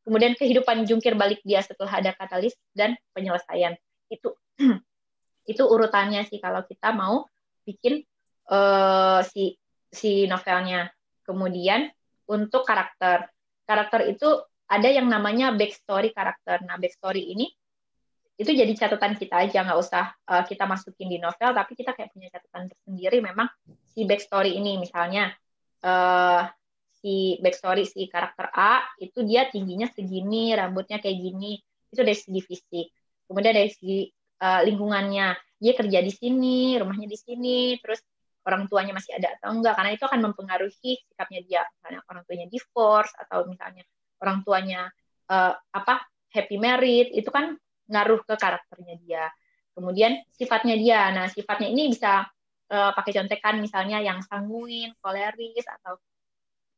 kemudian kehidupan jungkir balik dia setelah ada katalis, dan penyelesaian. Itu urutannya sih kalau kita mau bikin si novelnya. Kemudian untuk karakter itu ada yang namanya backstory karakter. Nah, backstory ini itu jadi catatan kita aja, nggak usah kita masukin di novel, tapi kita kayak punya catatan tersendiri. Memang si backstory ini, misalnya si backstory si karakter A itu dia tingginya segini, rambutnya kayak gini, itu dari segi fisik. Kemudian dari segi lingkungannya, dia kerja di sini, rumahnya di sini, terus orang tuanya masih ada atau enggak, karena itu akan mempengaruhi sikapnya dia. Misalnya orang tuanya divorce, atau misalnya orang tuanya happy married, itu kan ngaruh ke karakternya dia. Kemudian sifatnya dia, nah sifatnya ini bisa pakai contekan misalnya yang sanguin, koleris, atau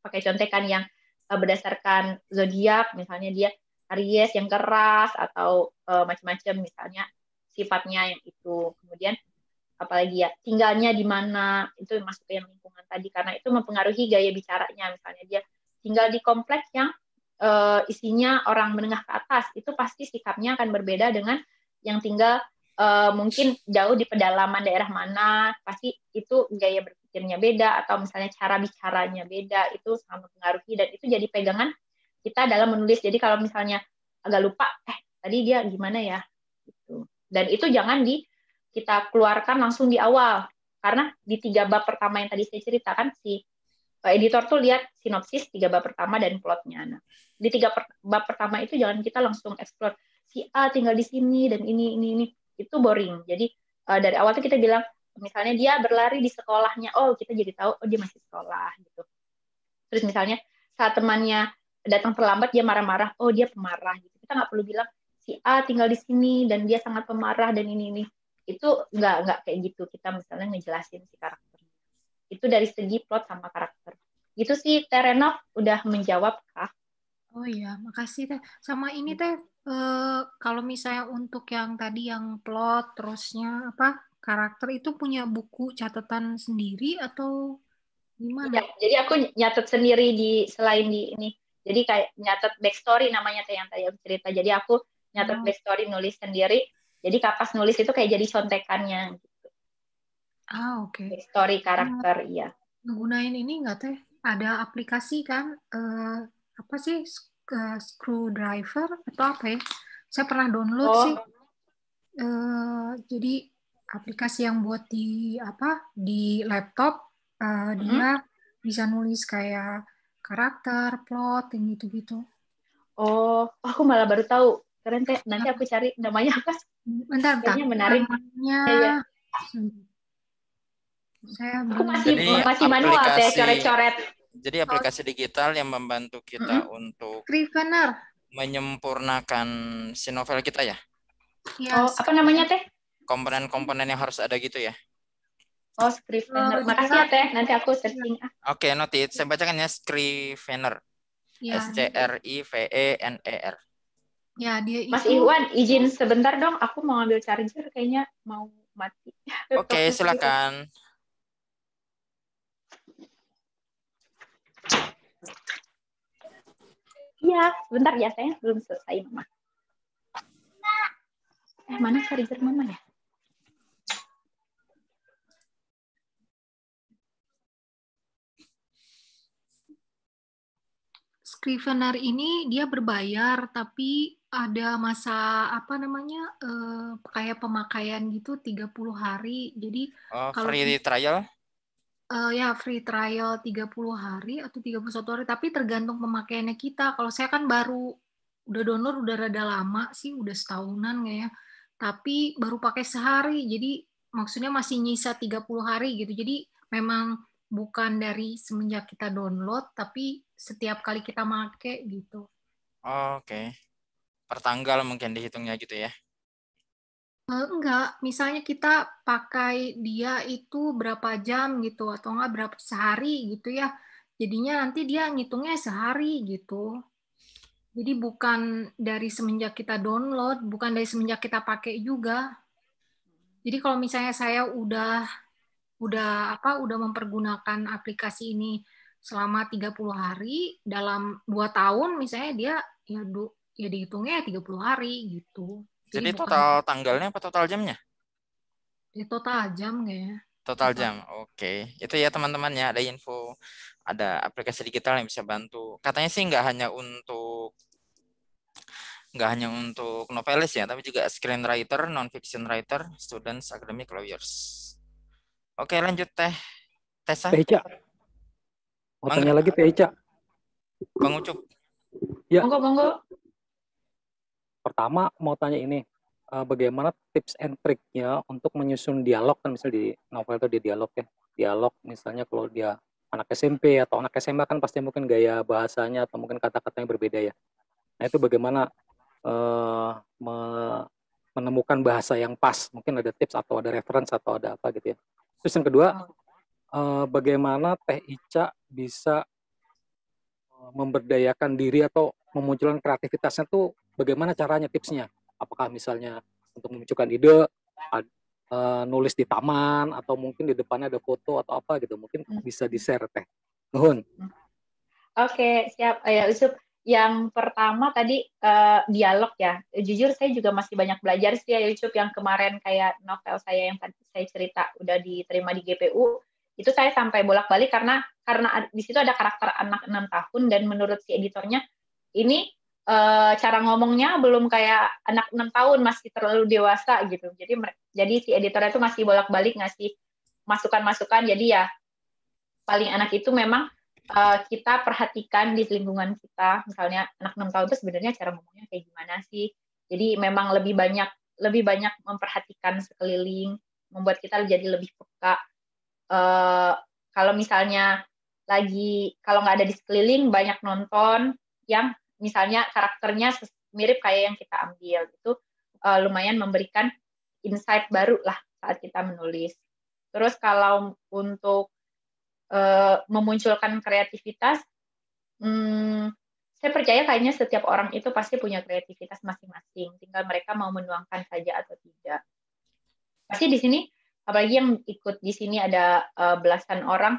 pakai contekan yang berdasarkan zodiak, misalnya dia Aries yang keras, atau macam-macam misalnya sifatnya yang itu. Kemudian apalagi ya, tinggalnya di mana, itu masuk ke yang lingkungan tadi, karena itu mempengaruhi gaya bicaranya. Misalnya dia tinggal di kompleks yang isinya orang menengah ke atas, itu pasti sikapnya akan berbeda dengan yang tinggal mungkin jauh di pedalaman daerah mana, pasti itu gaya berpikirnya beda, atau misalnya cara bicaranya beda, itu sangat mempengaruhi, dan itu jadi pegangan kita dalam menulis. Jadi kalau misalnya agak lupa, tadi dia gimana ya, gitu. Dan itu jangan kita keluarkan langsung di awal, karena di 3 bab pertama yang tadi saya ceritakan, si editor tuh lihat sinopsis 3 bab pertama dan plotnya. Nah, di 3 bab pertama itu jangan kita langsung explore si A tinggal di sini dan ini, itu boring. Jadi dari awal tuh kita bilang, misalnya dia berlari di sekolahnya, kita jadi tahu dia masih sekolah gitu. Terus misalnya saat temannya datang terlambat dia marah-marah, dia pemarah gitu. Kita nggak perlu bilang si A tinggal di sini dan dia sangat pemarah dan ini. Itu nggak kayak gitu. Kita misalnya ngejelasin si karakternya. Itu dari segi plot sama karakter. Gitu sih, Teh Renov udah menjawab, Kak. Oh iya, makasih Teh. Sama ini Teh, kalau misalnya untuk yang tadi yang plot, terusnya karakter itu punya buku catatan sendiri atau gimana? Ya, jadi aku nyatet sendiri selain di ini. Jadi kayak nyatet backstory namanya Teh yang tadi aku cerita. Jadi aku nyatet backstory, nulis sendiri. Jadi Kapas nulis itu kayak jadi contekannya gitu. Oke. Backstory karakter, iya. Ngegunain ini nggak Teh? Ada aplikasi kan? Apa sih? Screwdriver atau apa ya? Saya pernah download sih. Jadi aplikasi yang buat di laptop, dia bisa nulis kayak karakter, plot, yang gitu-gitu. Oh, aku malah baru tahu. Keren Teh. Nanti aku cari namanya apa. Bentar. Kayaknya menarik. Namanya... Ya. Aku masih manual Teh, coret-coret. Jadi aplikasi digital yang membantu kita untuk Scrivener. Menyempurnakan si novel kita ya. Yes. Apa namanya Teh? Komponen-komponen yang harus ada gitu ya. Oh, Scrivener. Makasih ya Teh, nanti aku searching. Oke, noted. Saya bacakan ya, Scrivener. Ya. SCRIVENER. Ya, dia itu. Mas Ikhwan, izin sebentar dong, aku mau ambil charger, kayaknya mau mati. Oke, silakan. Iya, sebentar ya, saya belum selesai, Mama. Mana charger Mama ya? Scrivener ini dia berbayar, tapi ada masa kayak pemakaian gitu 30 hari. Jadi kalau free trial? Ya free trial 30 hari atau 31 hari, tapi tergantung pemakaiannya kita. Kalau saya kan udah download udah rada lama sih, udah setahunan kayaknya. Tapi baru pakai sehari. Jadi maksudnya masih nyisa 30 hari gitu. Jadi memang bukan dari semenjak kita download, tapi setiap kali kita make gitu. Oke. Per tanggal mungkin dihitungnya gitu ya? Enggak, misalnya kita pakai dia itu berapa jam gitu, atau enggak berapa sehari gitu ya. Jadinya nanti dia ngitungnya sehari gitu. Jadi bukan dari semenjak kita download, bukan dari semenjak kita pakai juga. Jadi kalau misalnya saya udah mempergunakan aplikasi ini selama 30 hari, dalam 2 tahun misalnya dia ya dihitungnya 30 hari gitu. Jadi total tanggalnya apa total jamnya? Di total jam kayaknya. Total jam, oke. Itu ya teman-teman ya, ada info, ada aplikasi digital yang bisa bantu. Katanya sih nggak hanya untuk novelis ya, tapi juga screenwriter, non-fiction writer, students, academic, lawyers. Oke, lanjut Tessa. Ica. Mau tanya lagi Ica. Bang Ucup. Ya. Monggo. Pertama mau tanya ini, bagaimana tips and triknya untuk menyusun dialog, kan misalnya di novel itu di dialog ya. Dialog misalnya kalau dia anak SMP atau anak SMA kan pasti mungkin gaya bahasanya atau mungkin kata-katanya berbeda ya. Nah itu bagaimana menemukan bahasa yang pas, mungkin ada tips atau ada reference atau ada apa gitu ya. Terus yang kedua, bagaimana Teh Ica bisa memberdayakan diri atau memunculkan kreativitasnya tuh bagaimana caranya, tipsnya? Apakah misalnya untuk memunculkan ide, nulis di taman atau mungkin di depannya ada foto atau apa gitu, mungkin bisa di-share Teh. Nuhun. Oke, siap. Ya, Ucup. Yang pertama tadi dialog ya. Jujur saya juga masih banyak belajar sih ya Ucup. Yang kemarin kayak novel saya yang tadi saya cerita udah diterima di GPU, itu saya sampai bolak-balik karena di situ ada karakter anak 6 tahun dan menurut si editornya ini cara ngomongnya belum kayak anak 6 tahun, masih terlalu dewasa gitu. Jadi si editornya itu masih bolak-balik ngasih masukan-masukan. Jadi ya paling enak itu memang kita perhatikan di lingkungan kita. Misalnya anak 6 tahun itu sebenarnya cara ngomongnya kayak gimana sih. Jadi memang lebih banyak memperhatikan sekeliling, membuat kita jadi lebih peka. Kalau misalnya kalau nggak ada di sekeliling, banyak nonton yang misalnya karakternya mirip kayak yang kita ambil, itu lumayan memberikan insight baru lah saat kita menulis. Terus kalau untuk memunculkan kreativitas, saya percaya kayaknya setiap orang itu pasti punya kreativitas masing-masing, tinggal mereka mau menuangkan saja atau tidak. Pasti di sini, apalagi yang ikut di sini ada belasan orang,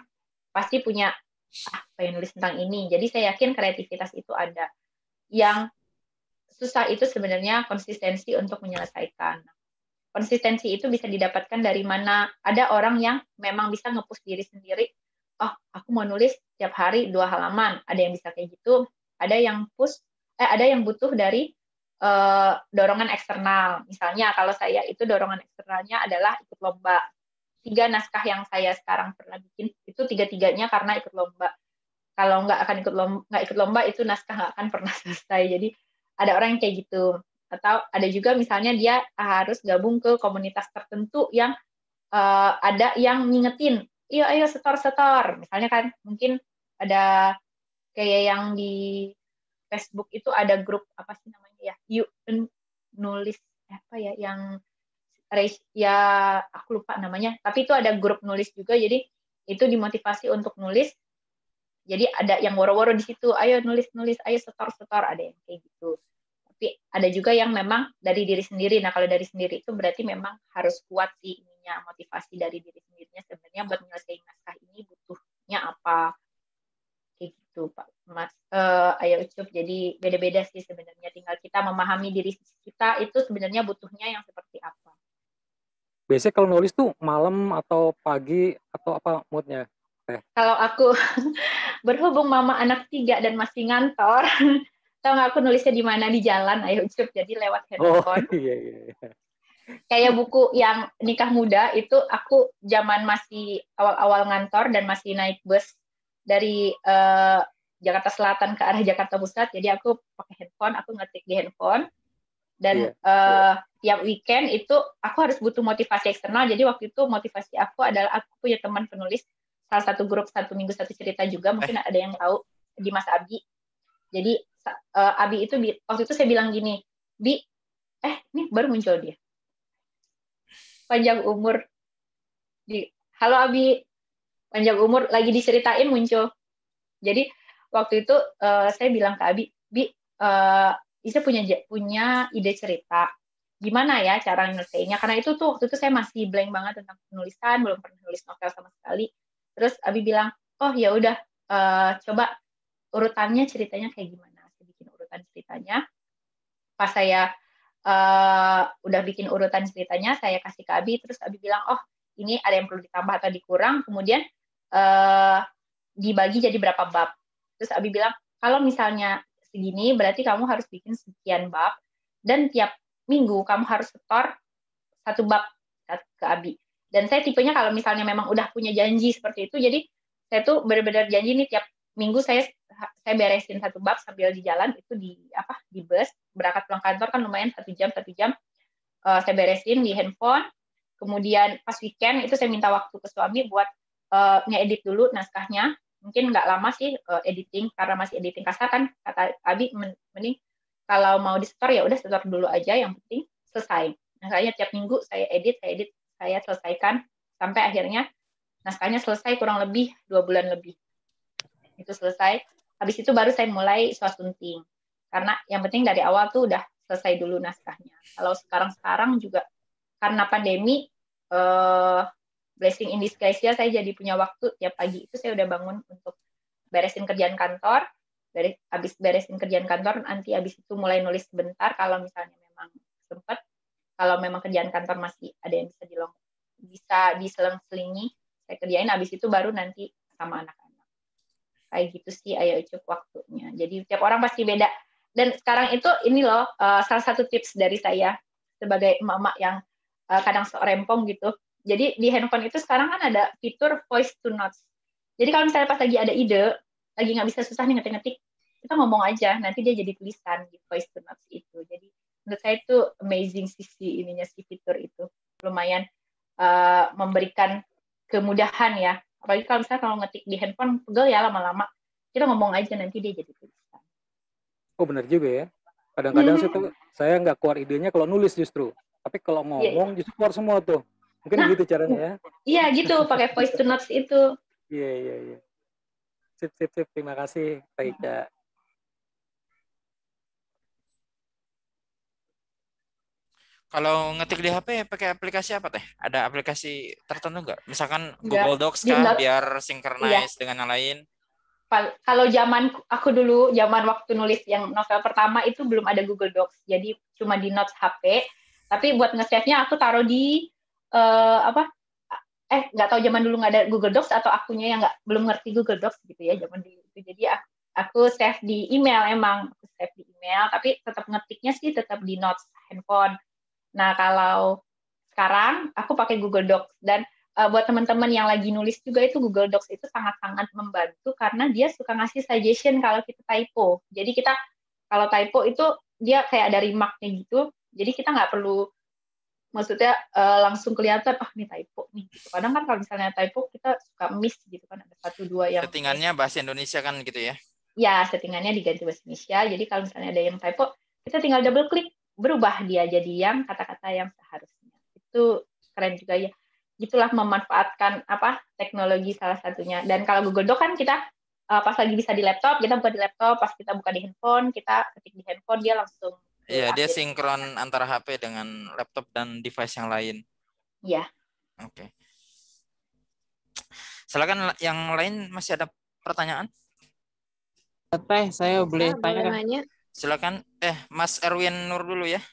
pasti punya pengen nulis tentang ini. Jadi saya yakin kreativitas itu ada. Yang susah itu sebenarnya konsistensi untuk menyelesaikan. Konsistensi itu bisa didapatkan dari mana? Ada orang yang memang bisa nge-push diri sendiri. Oh, aku mau nulis tiap hari 2 halaman. Ada yang bisa kayak gitu. Ada yang ada yang butuh dari dorongan eksternal. Misalnya kalau saya itu dorongan eksternalnya adalah ikut lomba. 3 naskah yang saya sekarang pernah bikin itu 3-tiganya karena ikut lomba. Kalau nggak ikut lomba itu naskah nggak akan pernah selesai. Jadi ada orang yang kayak gitu. Atau ada juga misalnya dia harus gabung ke komunitas tertentu yang ada yang ngingetin, ayo setor. Misalnya kan mungkin ada kayak yang di Facebook itu ada grup apa sih namanya ya, yuk nulis apa ya yang ya aku lupa namanya, tapi itu ada grup nulis juga, jadi itu dimotivasi untuk nulis. Jadi ada yang woro-woro di situ, ayo nulis, ayo setor, ada yang kayak gitu. Tapi ada juga yang memang dari diri sendiri. Nah, kalau dari sendiri itu berarti memang harus kuat sih ininya, motivasi dari diri sendirinya sebenarnya buat menyelesaikan naskah ini butuhnya apa. Kayak gitu, Pak Mas. Ayo Ucup, jadi beda-beda sih sebenarnya. Tinggal kita memahami diri kita itu sebenarnya butuhnya yang seperti apa. Biasanya kalau nulis tuh malam atau pagi atau apa moodnya? Kalau aku berhubung mama anak 3 dan masih ngantor, tau nggak aku nulisnya di mana? Di jalan, ayo Ucup, jadi lewat handphone. Oh iya. Kayak buku yang Nikah Muda itu aku zaman masih awal-awal ngantor dan masih naik bus dari Jakarta Selatan ke arah Jakarta Pusat, jadi aku pakai handphone, aku ngetik di handphone. Dan tiap weekend itu aku harus butuh motivasi eksternal. Jadi waktu itu motivasi aku adalah aku punya teman penulis salah satu grup 1 minggu 1 cerita juga, mungkin ada yang tahu, di Mas Abi. Jadi Abi itu waktu itu saya bilang gini, Bi, ini baru muncul dia. Panjang umur halo Abi, panjang umur lagi diceritain muncul. Jadi waktu itu saya bilang ke Abi, Bi, Isa punya ide cerita. Gimana ya cara nyelesainnya? Karena itu tuh waktu itu saya masih blank banget tentang penulisan, belum pernah nulis novel sama sekali. Terus Abi bilang, oh ya udah, coba urutannya ceritanya kayak gimana? Saya bikin urutan ceritanya. Pas saya udah bikin urutan ceritanya, saya kasih ke Abi, terus Abi bilang, oh ini ada yang perlu ditambah atau dikurang, kemudian dibagi jadi berapa bab. Terus Abi bilang, kalau misalnya segini, berarti kamu harus bikin sekian bab, dan tiap minggu kamu harus setor 1 bab ke Abi. Dan saya tipenya kalau misalnya memang udah punya janji seperti itu, jadi saya tuh benar-benar janji nih tiap minggu saya beresin 1 bab sambil di jalan, itu di bus, berangkat pulang kantor kan lumayan 1 jam, saya beresin di handphone. Kemudian pas weekend itu saya minta waktu ke suami buat ngedit dulu naskahnya. Mungkin nggak lama sih editing, karena masih editing kasar kan, kata Abi mending kalau mau di store ya udah setor dulu aja, yang penting selesai. Naskahnya tiap minggu saya edit, saya selesaikan sampai akhirnya naskahnya selesai kurang lebih 2 bulan lebih. Itu selesai. Habis itu baru saya mulai swastunting. Karena yang penting dari awal tuh udah selesai dulu naskahnya. Kalau sekarang juga karena pandemi, blessing in disguise ya, saya jadi punya waktu tiap pagi itu saya udah bangun untuk beresin kerjaan kantor. Habis beresin kerjaan kantor, nanti habis itu mulai nulis sebentar kalau misalnya memang sempat. Kalau memang kerjaan kantor masih ada yang bisa diseling-selingi, saya kerjain. Habis itu baru nanti sama anak-anak. Kayak gitu sih Ayo Ucup waktunya. Jadi tiap orang pasti beda. Dan sekarang itu ini loh salah satu tips dari saya sebagai emak-emak yang kadang sok rempong gitu. Jadi di handphone itu sekarang kan ada fitur voice to notes. Jadi kalau misalnya pas lagi ada ide, lagi nggak bisa susah nih ngetik-ngetik, kita ngomong aja, nanti dia jadi tulisan di voice to notes itu. Jadi menurut saya itu amazing si fitur itu. Lumayan memberikan kemudahan ya. Apalagi kalau misalnya kalau ngetik di handphone, pegel ya lama-lama. Kita ngomong aja, nanti dia jadi tulisan. Oh benar juga ya. Kadang-kadang saya nggak keluar idenya kalau nulis justru. Tapi kalau ngomong justru keluar semua tuh. Mungkin gitu caranya ya. Iya gitu, pakai voice to notes itu. Iya. Sip. Terima kasih, Pak Ica. Kalau ngetik di HP pakai aplikasi apa teh? Ada aplikasi tertentu nggak? Misalkan Google Docs kah biar synchronize dengan yang lain? Kalau zaman aku dulu, zaman waktu nulis yang novel pertama itu belum ada Google Docs, jadi cuma di notes HP. Tapi buat nge-save-nya aku taruh di nggak tahu zaman dulu nggak ada Google Docs atau akunya yang belum ngerti Google Docs gitu ya zaman dulu itu. Jadi aku save di email, emang aku save di email, tapi tetap ngetiknya sih tetap di notes handphone. Nah kalau sekarang aku pakai Google Docs, dan buat teman-teman yang lagi nulis juga itu Google Docs itu sangat-sangat membantu karena dia suka ngasih suggestion kalau kita typo. Jadi kita kalau typo itu dia kayak ada remark-nya gitu. Jadi kita nggak perlu, maksudnya langsung kelihatan ini typo nih. Gitu. Kadang kan kalau misalnya typo kita suka miss gitu kan, ada 1-2 yang settingannya bahasa Indonesia kan gitu ya? Ya, settingannya diganti bahasa Indonesia. Jadi kalau misalnya ada yang typo, kita tinggal double klik, berubah dia jadi yang kata-kata yang seharusnya. Itu keren juga ya. Gitulah memanfaatkan teknologi salah satunya. Dan kalau Google Doc kan kita pas lagi bisa di laptop, kita buka di laptop, pas kita buka di handphone, kita ketik di handphone, dia langsung Iya, dia sinkron antara HP dengan laptop dan device yang lain. Iya. Oke. Silakan yang lain, masih ada pertanyaan? Teh, saya boleh tanya? Nanya. Silakan. Mas Erwin Nur dulu ya.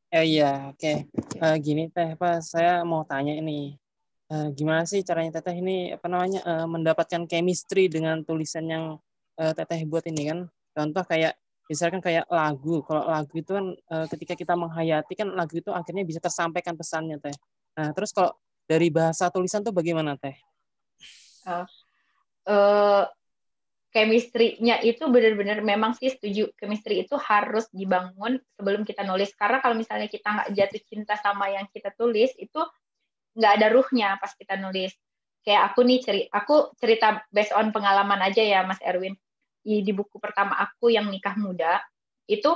Iya, oke. Gini Teh, saya mau tanya ini. Gimana sih caranya Teteh ini mendapatkan chemistry dengan tulisan yang Teteh buat ini kan? Contoh kayak misalkan kayak lagu. Kalau lagu itu kan ketika kita menghayati kan lagu itu akhirnya bisa tersampaikan pesannya Teh. Nah, terus kalau dari bahasa tulisan tuh bagaimana Teh? Chemistry-nya itu benar-benar memang sih setuju, chemistry itu harus dibangun sebelum kita nulis, karena kalau misalnya kita nggak jatuh cinta sama yang kita tulis itu nggak ada ruhnya pas kita nulis. Kayak aku cerita based on pengalaman aja ya Mas Erwin. Di buku pertama aku yang Nikah Muda itu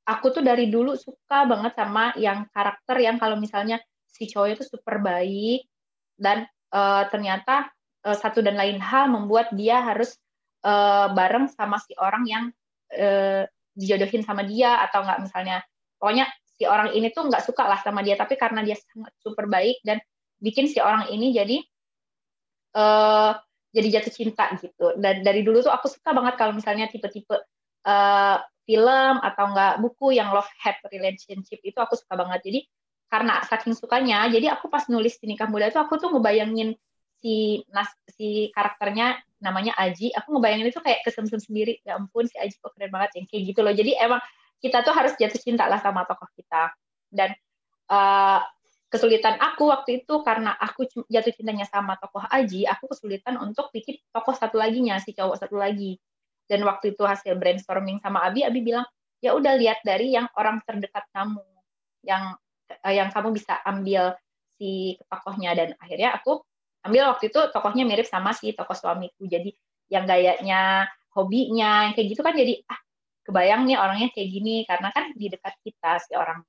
aku tuh dari dulu suka banget sama yang karakter yang kalau misalnya si cowok itu super baik dan ternyata satu dan lain hal membuat dia harus bareng sama si orang yang dijodohin sama dia, atau nggak, misalnya pokoknya si orang ini tuh nggak suka lah sama dia, tapi karena dia sangat super baik dan bikin si orang ini jadi jatuh cinta gitu. Dan dari dulu tuh aku suka banget kalau misalnya tipe-tipe film atau enggak buku yang love hate relationship, itu aku suka banget. Jadi karena saking sukanya, jadi aku pas nulis di Nikah Muda itu aku tuh ngebayangin si karakternya namanya Aji, aku ngebayangin itu kayak kesemsem sendiri, ya ampun si Aji kok keren banget yang kayak gitu loh. Jadi emang kita tuh harus jatuh cinta lah sama tokoh kita. Dan kesulitan aku waktu itu karena aku jatuh cintanya sama tokoh Aji, aku kesulitan untuk bikin tokoh satu laginya, si cowok satu lagi. Dan waktu itu hasil brainstorming sama Abi bilang, ya udah lihat dari yang orang terdekat kamu, yang kamu bisa ambil si tokohnya. Dan akhirnya aku ambil waktu itu tokohnya mirip sama si tokoh suamiku, jadi yang gayanya, hobinya, yang kayak gitu kan, jadi kebayang nih orangnya kayak gini, karena kan di dekat kita si orangnya.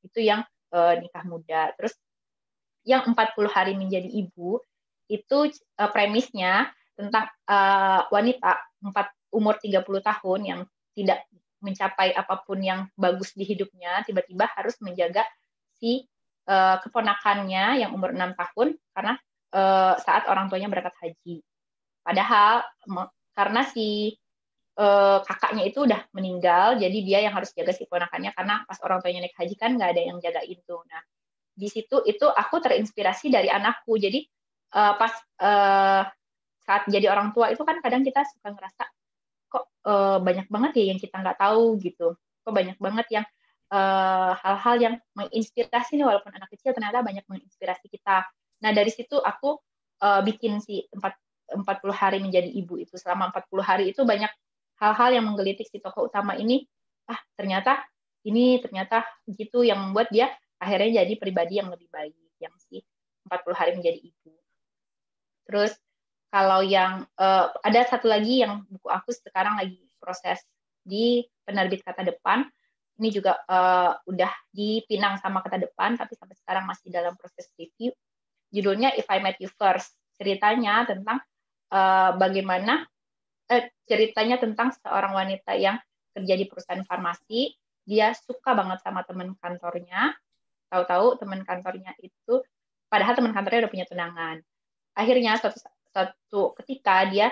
Itu yang Nikah Muda. Terus yang 40 hari menjadi ibu, itu premisnya tentang wanita umur 30 tahun yang tidak mencapai apapun yang bagus di hidupnya, tiba-tiba harus menjaga si keponakannya yang umur 6 tahun karena saat orang tuanya berangkat haji. Padahal karena si kakaknya itu udah meninggal, jadi dia yang harus jaga si ponakannya karena pas orang tuanya naik haji kan nggak ada yang jagain tuh. Nah, di situ itu aku terinspirasi dari anakku. Jadi pas saat jadi orang tua itu kan kadang kita suka ngerasa kok banyak banget ya yang kita nggak tahu gitu. Kok banyak banget yang hal-hal yang menginspirasi nih, walaupun anak kecil ternyata banyak menginspirasi kita. Nah, dari situ aku bikin si 40 hari menjadi ibu itu. Selama 40 hari itu banyak hal-hal yang menggelitik si tokoh utama ini. Ternyata gitu yang membuat dia akhirnya jadi pribadi yang lebih baik, yang si 40 hari menjadi ibu. Terus kalau yang ada satu lagi yang buku aku sekarang lagi proses di penerbit Kata Depan. Ini juga udah dipinang sama Kata Depan, tapi sampai sekarang masih dalam proses review. Judulnya If I Met You First. Ceritanya tentang ceritanya tentang seorang wanita yang kerja di perusahaan farmasi. Dia suka banget sama teman kantornya. Tahu-tahu teman kantornya itu, padahal teman kantornya udah punya tunangan. Akhirnya suatu ketika dia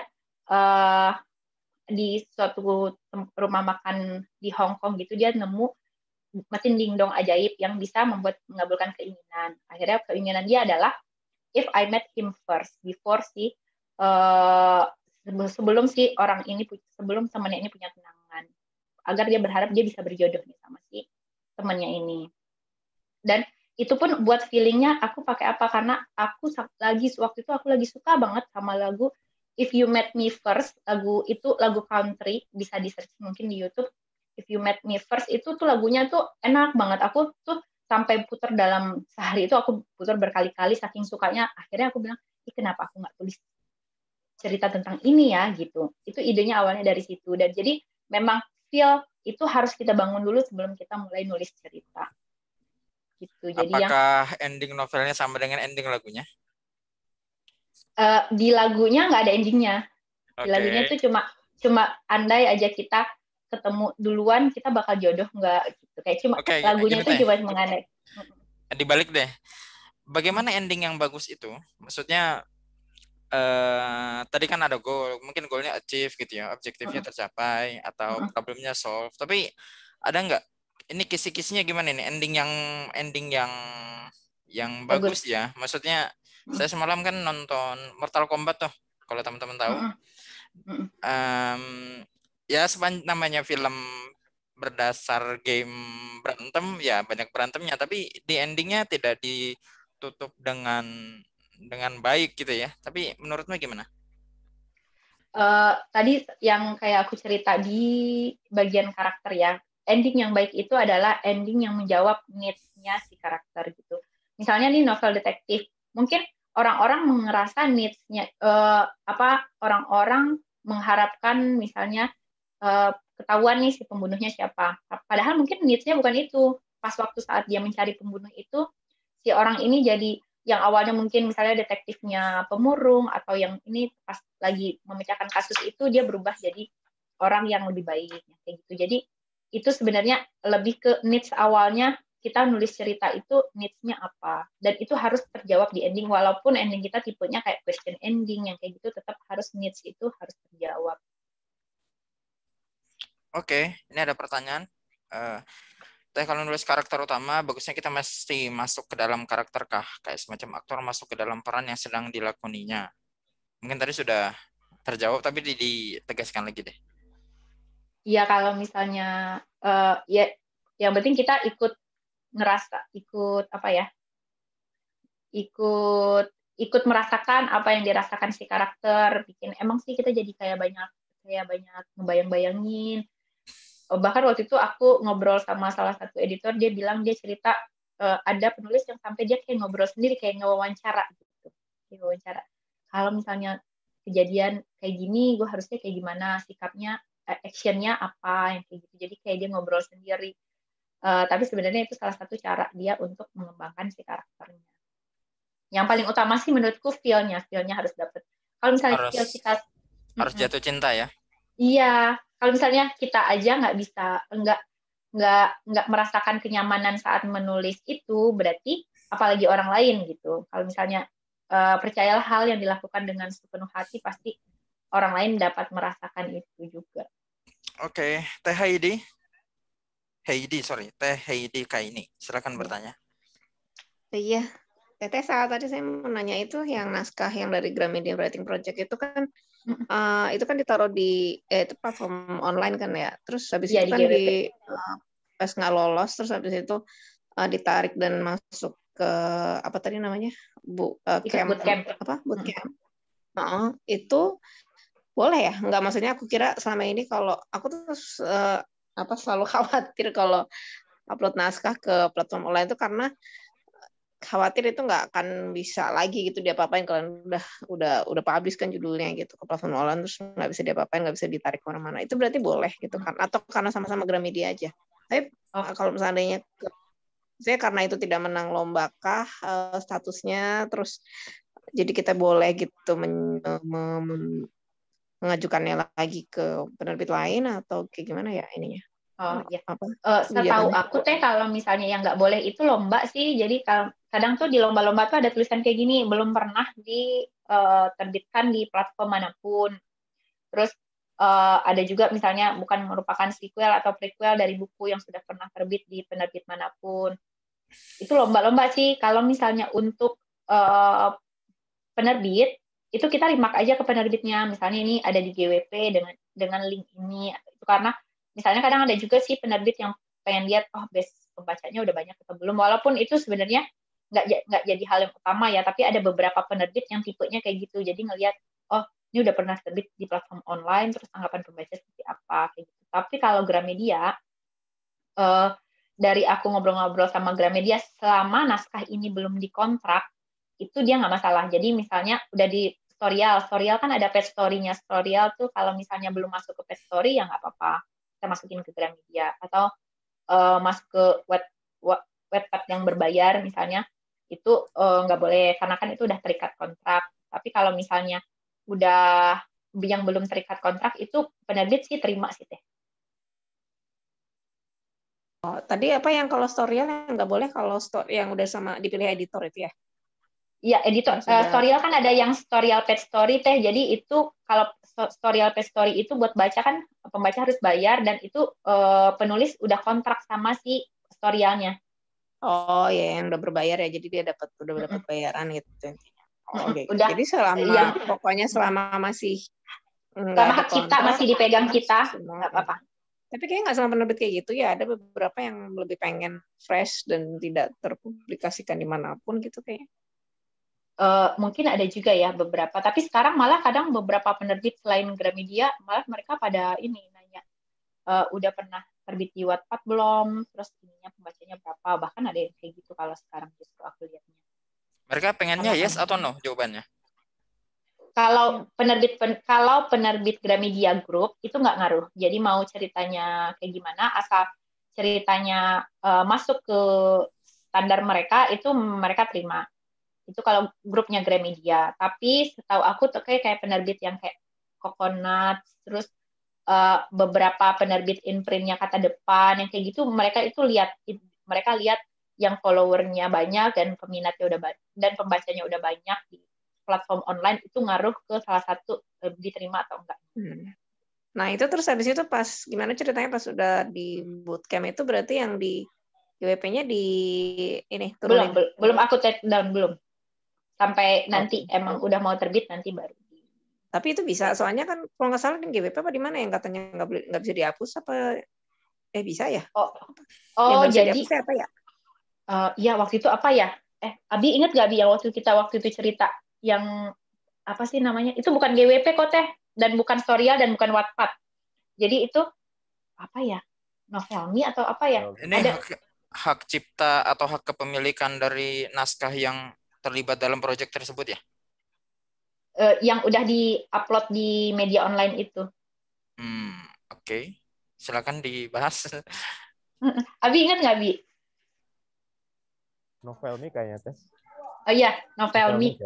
di suatu rumah makan di Hong Kong gitu, dia nemu mesin dingdong ajaib yang bisa mengabulkan keinginan. Akhirnya keinginan dia adalah if I met him first, before sebelum si orang ini, sebelum temannya ini punya tunangan, agar dia berharap dia bisa berjodoh nih sama si temannya ini. Dan itu pun buat feelingnya aku pakai apa, karena aku waktu itu aku lagi suka banget sama lagu If You Met Me First. Lagu itu lagu country, bisa di search mungkin di YouTube. If You Met Me First itu tuh lagunya tuh enak banget. Aku tuh sampai putar dalam sehari itu, aku putar berkali-kali saking sukanya. Akhirnya aku bilang, kenapa aku nggak tulis cerita tentang ini ya gitu. Itu idenya awalnya dari situ. Dan jadi memang feel itu harus kita bangun dulu sebelum kita mulai nulis cerita. Gitu. Jadi apakah ending novelnya sama dengan ending lagunya? Di lagunya nggak ada endingnya. Di lagunya tuh cuma andai aja kita ketemu duluan, kita bakal jodoh nggak gitu. Kayak cuma lagunya itu cuma mengandai. Dibalik deh. Bagaimana ending yang bagus itu? Maksudnya tadi kan ada goal, mungkin goalnya achieve gitu ya, objektifnya tercapai atau problemnya solve. Tapi ada nggak? Ini kisi-kisinya gimana nih? Ending yang bagus ya. Maksudnya saya semalam kan nonton Mortal Kombat tuh, kalau teman-teman tahu. Ya namanya film berdasar game berantem, ya banyak berantemnya, tapi di endingnya tidak ditutup dengan baik gitu ya. Tapi menurutmu gimana? Tadi yang kayak aku cerita di bagian karakter ya, ending yang baik itu adalah ending yang menjawab needs-nya si karakter gitu. Misalnya nih novel detektif, mungkin orang-orang merasa needs-nya orang-orang mengharapkan misalnya ketahuan nih si pembunuhnya siapa. Padahal mungkin needs-nya bukan itu. Pas waktu saat dia mencari pembunuh itu, si orang ini jadi yang awalnya mungkin misalnya detektifnya pemurung, atau yang ini pas lagi memecahkan kasus itu dia berubah jadi orang yang lebih baik kayak gitu. Jadi itu sebenarnya lebih ke needs awalnya kita nulis cerita itu needs-nya apa, dan itu harus terjawab di ending. Walaupun ending kita tipenya kayak question ending yang kayak gitu, tetap harus needs itu harus terjawab. Oke, ini ada pertanyaan. Kalau nulis karakter utama, bagusnya kita mesti masuk ke dalam karakter kah? Kayak semacam aktor masuk ke dalam peran yang sedang dilakoninya. Mungkin tadi sudah terjawab, tapi ditegaskan lagi deh. Iya, kalau misalnya ya yang penting kita ikut merasakan apa yang dirasakan si karakter. Bikin emang sih kita jadi kayak banyak ngebayang-bayangin. Bahkan waktu itu aku ngobrol sama salah satu editor, dia bilang dia cerita ada penulis yang sampai dia kayak ngobrol sendiri, kayak ngewawancara gitu. Kayak wawancara. Kalau misalnya kejadian kayak gini, gue harusnya kayak gimana sikapnya, actionnya apa, yang kayak gitu. Jadi kayak dia ngobrol sendiri. Tapi sebenarnya itu salah satu cara dia untuk mengembangkan si karakternya. Yang paling utama sih menurutku feel-nya harus dapet. Kalau misalnya feel kita harus jatuh cinta ya. Iya, kalau misalnya kita aja nggak merasakan kenyamanan saat menulis itu, berarti apalagi orang lain gitu. Kalau misalnya percayalah hal yang dilakukan dengan sepenuh hati, pasti orang lain dapat merasakan itu juga. Oke, Teh Heidi Kaini, silakan bertanya. Iya, Teteh saat tadi saya mau nanya itu yang naskah yang dari Gramedia Writing Project itu kan ditaruh di itu platform online kan ya. Terus habis itu kan pas nggak lolos, terus habis itu ditarik dan masuk ke apa tadi namanya bootcamp. Itu boleh ya? Nggak, maksudnya aku kira selama ini kalau aku terus selalu khawatir kalau upload naskah ke platform online itu karena khawatir itu nggak akan bisa lagi gitu dia apa-apain kalau udah publish kan judulnya gitu ke platform online, terus nggak bisa diapa-apain, nggak bisa ditarik kemana-mana. Itu berarti boleh gitu kan? Atau karena sama-sama Gramedia aja? Tapi kalau misalnya saya karena itu tidak menang lomba kah statusnya, terus jadi kita boleh gitu mengajukannya lagi ke penerbit lain atau kayak gimana ya ininya? Oh iya. Setahu aku kalau misalnya yang nggak boleh itu lomba sih. Jadi kadang tuh di lomba-lomba tuh ada tulisan kayak gini, belum pernah diterbitkan di platform manapun. Terus ada juga misalnya bukan merupakan sequel atau prequel dari buku yang sudah pernah terbit di penerbit manapun. Itu lomba-lomba sih. Kalau misalnya untuk penerbit, itu kita remark aja ke penerbitnya. Misalnya ini ada di GWP dengan link ini. Itu karena misalnya kadang ada juga sih penerbit yang pengen lihat, oh base pembacanya udah banyak atau belum. Walaupun itu sebenarnya nggak jadi hal yang utama ya, tapi ada beberapa penerbit yang tipenya kayak gitu. Jadi ngelihat, oh ini udah pernah terbit di platform online, terus anggapan pembaca seperti apa, kayak gitu. Tapi kalau Gramedia, dari aku ngobrol-ngobrol sama Gramedia, selama naskah ini belum dikontrak, itu dia nggak masalah. Jadi misalnya udah di Storyal kan ada page story-nya. Storyal tuh kalau misalnya belum masuk ke page story, ya nggak apa-apa. Kita masukin ke Gramedia. Atau masuk ke webpad yang berbayar misalnya, itu nggak boleh, karena kan itu udah terikat kontrak. Tapi kalau misalnya udah yang belum terikat kontrak, itu penerbit sih terima sih teh. Oh, tadi apa yang kalau Storyal yang nggak boleh kalau yang udah sama dipilih editor itu ya? Iya, editor. Storyal kan ada yang Storyal page story teh. Jadi itu kalau Storyal page story itu buat baca kan pembaca harus bayar, dan itu penulis udah kontrak sama si Storyalnya. Oh ya, yang udah berbayar ya. Jadi dia udah dapat bayaran gitu. Oh, okay. Udah. Jadi selama pokoknya selama masih selama hak cipta masih dipegang kita, nggak apa-apa. Tapi kayaknya nggak sama penerbit kayak gitu ya. Ada beberapa yang lebih pengen fresh dan tidak terpublikasikan dimanapun gitu kayaknya. Mungkin ada juga ya beberapa. Tapi sekarang malah kadang beberapa penerbit selain Gramedia, malah mereka pada ini nanya, udah pernah terbit di Wattpad belum? Terus ininya pembacanya berapa? Bahkan ada yang kayak gitu kalau sekarang justru aku lihatnya. Mereka pengennya yes atau no jawabannya? Kalau penerbit Gramedia Group itu nggak ngaruh. Jadi mau ceritanya kayak gimana, asal ceritanya masuk ke standar mereka, itu mereka terima. Itu kalau grupnya Gramedia. Tapi setahu aku tuh kayak penerbit yang kayak Coconut, terus beberapa penerbit imprintnya Kata Depan yang kayak gitu, mereka lihat yang followernya banyak dan peminatnya udah banyak dan pembacanya udah banyak di platform online, itu ngaruh ke salah satu diterima atau enggak. Nah itu terus habis itu pas gimana ceritanya pas udah di bootcamp itu berarti yang di GWP-nya di ini turunin? Belum aku take down belum. Sampai nanti emang udah mau terbit nanti baru. Tapi itu bisa, soalnya kan kalau nggak salah di GWP apa di mana yang katanya nggak bisa dihapus apa? Bisa ya? Oh jadi dihapus, apa ya? Iya waktu itu apa ya? Abi inget gak Abi yang waktu itu cerita yang apa sih namanya? Itu bukan GWP kok teh, dan bukan Storyal dan bukan Wattpad. Jadi itu apa ya? Novelmi atau apa ya? Ini ada hak cipta atau hak kepemilikan dari naskah yang terlibat dalam proyek tersebut ya? Yang udah di-upload di media online itu. Oke. Silakan dibahas. Abi ingat nggak Abi? Novelmi kayaknya teh. Oh iya, Novelmi.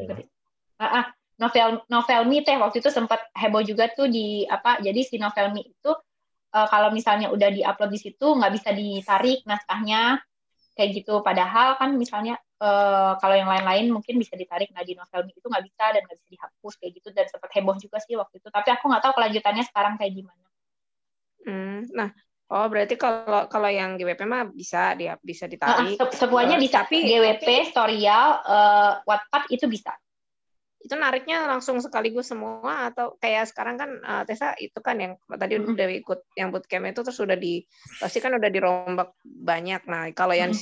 Novelmi teh waktu itu sempat heboh juga tuh di apa? Jadi si Novelmi itu kalau misalnya udah diupload di situ nggak bisa ditarik naskahnya kayak gitu. Padahal kan misalnya kalau yang lain-lain mungkin bisa ditarik, nah di Novelmi itu nggak bisa dan nggak bisa dihapus kayak gitu, dan sempat heboh juga sih waktu itu. Tapi aku nggak tahu kelanjutannya sekarang kayak gimana. Nah, berarti kalau yang GWP mah bisa ditarik. Semuanya bisa. Tapi GWP, Storyal, Wattpad itu bisa. Itu nariknya langsung sekaligus semua atau kayak sekarang kan Tessa itu kan yang tadi udah ikut yang bootcamp itu terus pasti kan udah dirombak banyak. Nah, kalau yang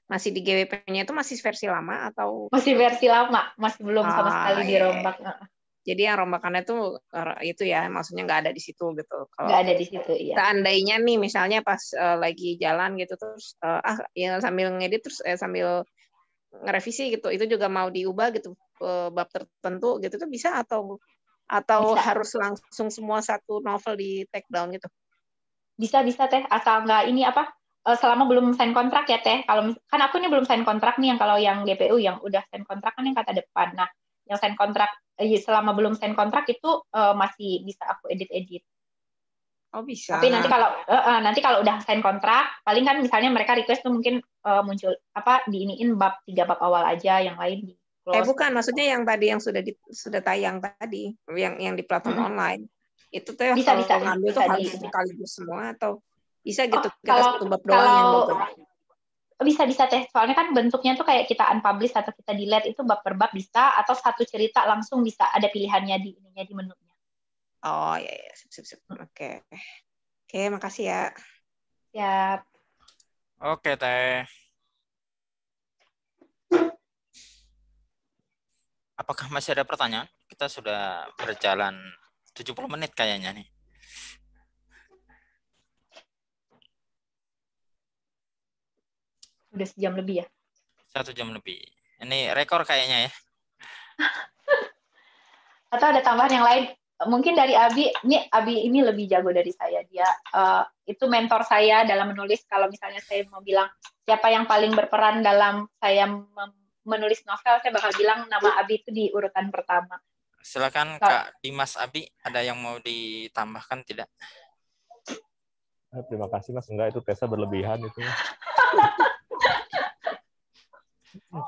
masih di GWP-nya itu masih versi lama atau masih versi lama, masih belum sama sekali dirombak. Jadi yang rombakannya itu ya, maksudnya nggak ada di situ gitu. Nggak ada di situ, ya. Seandainya nih misalnya pas lagi jalan gitu terus ya sambil ngedit terus sambil ngerevisi gitu, itu juga mau diubah gitu bab tertentu gitu tuh bisa atau bisa. Harus langsung semua satu novel di take down gitu? Bisa teh, asal nggak ini apa selama belum sign kontrak ya teh. Kalau kan aku ini belum sign kontrak nih, yang kalau yang GPU yang udah sign kontrak kan yang Kata Depan. Nah yang sign kontrak selama belum sign kontrak itu masih bisa aku edit. Oh bisa. Tapi nanti kalau udah sign kontrak, paling kan misalnya mereka request tuh mungkin muncul apa diiniin 3 bab awal aja, yang lain di close. Bukan, maksudnya yang tadi yang sudah tayang tadi, yang di platform online. Itu teh Bisa, kalau bisa, ngambil tuh bisa harus di. sekaligus semua atau bisa gitu kita Kalau satu bab doang yang kalau bagus. bisa teh. Soalnya kan bentuknya tuh kayak kita unpublish atau kita delete itu bab per bab bisa, atau satu cerita langsung bisa ada pilihannya di ininya di menunya. Oh ya, sip. Oke. Oke, makasih ya. Siap. Oke, Teh. Apakah masih ada pertanyaan? Kita sudah berjalan 70 menit kayaknya nih. Udah sejam lebih ya. 1 jam lebih. Ini rekor kayaknya ya. Atau ada tambahan yang lain? Mungkin dari Abi ini lebih jago dari saya. Dia itu mentor saya dalam menulis. Kalau misalnya saya mau bilang siapa yang paling berperan dalam saya menulis novel, saya bakal bilang nama Abi itu di urutan pertama. Silakan Kak Dimas Abi, ada yang mau ditambahkan tidak? Terima kasih Mas, enggak itu Tessa berlebihan itu.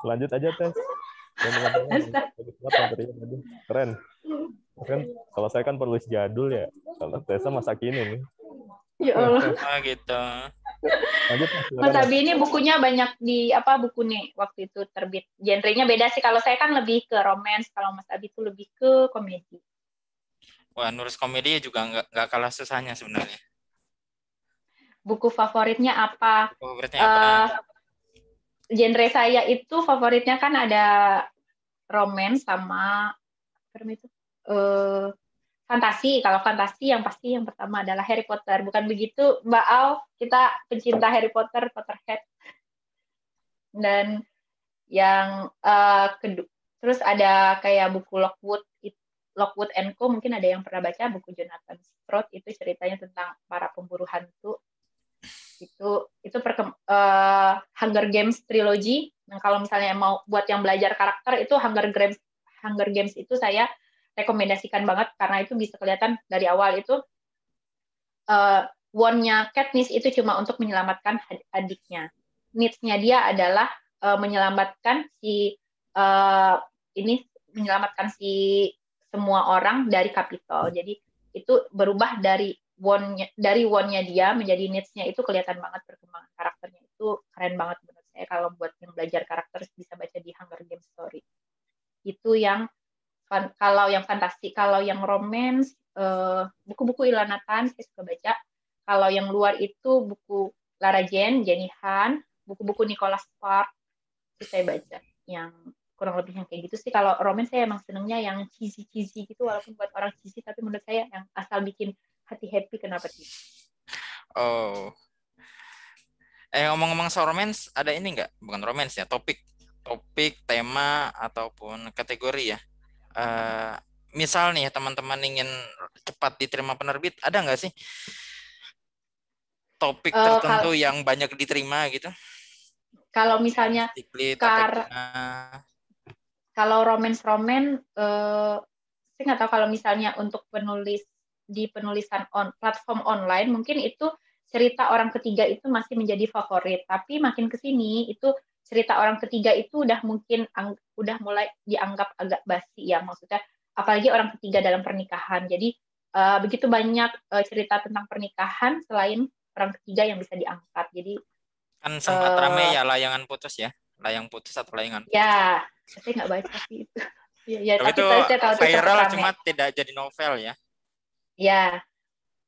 Lanjut aja Tes. Keren. Kan kalau saya kan penulis jadul ya. Kalau Tessa masa kini nih. Ya Allah. Oh gitu. Lanjut, Mas Abi ini bukunya banyak di buku nih waktu itu terbit. Genrenya beda sih. Kalau saya kan lebih ke romance, kalau Mas Abi itu lebih ke komedi. Wah, nulis komedi juga nggak kalah susahnya sebenarnya. Buku favoritnya apa? Favoritnya apa? Genre saya itu favoritnya kan ada romance sama itu fantasi. Kalau fantasi yang pasti yang pertama adalah Harry Potter. Bukan begitu, Mbak Al? Kita pencinta Harry Potter, Potterhead. Dan yang kedua, terus ada kayak buku Lockwood and Co. Mungkin ada yang pernah baca buku Jonathan Stroud, itu ceritanya tentang para pemburu hantu. Itu Hunger Games trilogy. Nah, kalau misalnya mau buat yang belajar karakter itu Hunger Games itu saya rekomendasikan banget karena itu bisa kelihatan dari awal itu want-nya Katniss itu cuma untuk menyelamatkan adiknya. Needs-nya dia adalah menyelamatkan semua orang dari Capitol. Jadi itu berubah dari want-nya dia menjadi needs-nya, itu kelihatan banget perkembangan karakternya. Itu keren banget menurut saya kalau buat yang belajar karakter bisa baca di Hunger Games Story. Itu yang kalau yang fantasi. Kalau yang romance, buku-buku Ilana Tan saya suka baca. Kalau yang luar itu buku Lara Jean, Jenny Han, buku-buku Nicholas Sparks itu saya baca. Yang kurang lebih yang kayak gitu sih. Kalau romance saya emang senengnya yang cheesy gitu, walaupun buat orang cheesy, tapi menurut saya yang asal bikin hati happy, kenapa sih? Oh. Ngomong-ngomong soal romance, ada ini nggak? Bukan romance ya, topik, tema ataupun kategori ya. Misal nih teman-teman ingin cepat diterima penerbit, ada nggak sih topik tertentu yang banyak diterima gitu? Kalau misalnya kalau romance saya nggak tahu. Kalau misalnya untuk penulis di penulisan platform online, mungkin itu cerita orang ketiga itu masih menjadi favorit. Tapi makin ke sini itu cerita orang ketiga itu udah mulai dianggap agak basi ya, maksudnya apalagi orang ketiga dalam pernikahan. Jadi begitu banyak cerita tentang pernikahan selain orang ketiga yang bisa diangkat. Jadi kan sempat rame ya Layangan Putus ya, Layang Putus atau Layangan Putus. Ya, saya nggak baca sih itu. Ya, tapi itu viral cuma tidak jadi novel ya. Ya,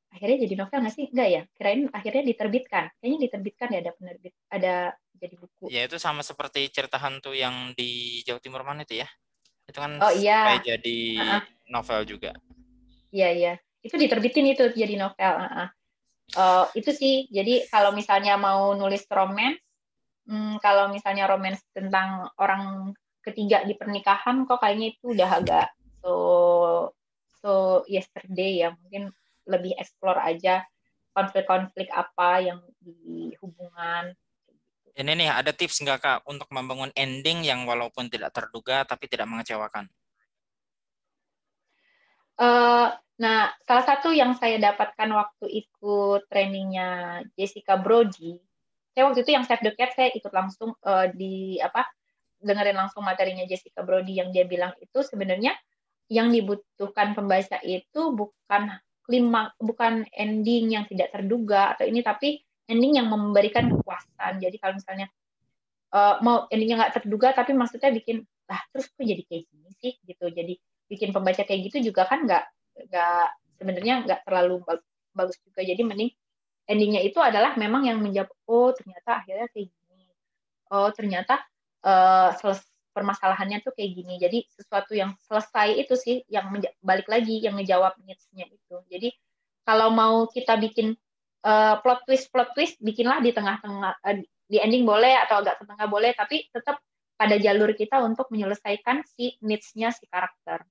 akhirnya jadi novel nggak sih? Enggak ya? Kirain akhirnya diterbitkan. Kayaknya diterbitkan ya, ada penerbit, ada jadi buku. Ya itu sama seperti cerita hantu yang di Jawa Timur mana itu ya? Itu kan iya. jadi novel juga. Iya. Itu diterbitin itu jadi novel. Itu sih. Jadi kalau misalnya mau nulis romance, kalau misalnya romance tentang orang ketiga di pernikahan, kok kayaknya itu udah agak so yesterday ya. Mungkin lebih explore aja konflik-konflik apa yang di hubungan. Ini nih, ada tips nggak Kak untuk membangun ending yang walaupun tidak terduga tapi tidak mengecewakan? Nah, salah satu yang saya dapatkan waktu ikut trainingnya Jessica Brody, saya waktu itu yang Save the Cat saya ikut langsung dengerin langsung materinya Jessica Brody yang dia bilang itu sebenarnya yang dibutuhkan pembaca itu bukan bukan ending yang tidak terduga atau ini, tapi ending yang memberikan kepuasan. Jadi kalau misalnya mau endingnya nggak terduga, tapi maksudnya bikin, terus kok jadi kayak gini sih gitu. Jadi bikin pembaca kayak gitu juga kan nggak sebenarnya nggak terlalu bagus juga. Jadi mending endingnya itu adalah memang yang menjawab, oh ternyata akhirnya kayak gini, oh ternyata permasalahannya tuh kayak gini. Jadi sesuatu yang selesai itu sih yang balik lagi yang ngejawab needs-nya itu. Jadi kalau mau kita bikin plot twist bikinlah di tengah-tengah, di ending boleh atau agak ke tengah boleh, tapi tetap pada jalur kita untuk menyelesaikan si needs-nya si karakter.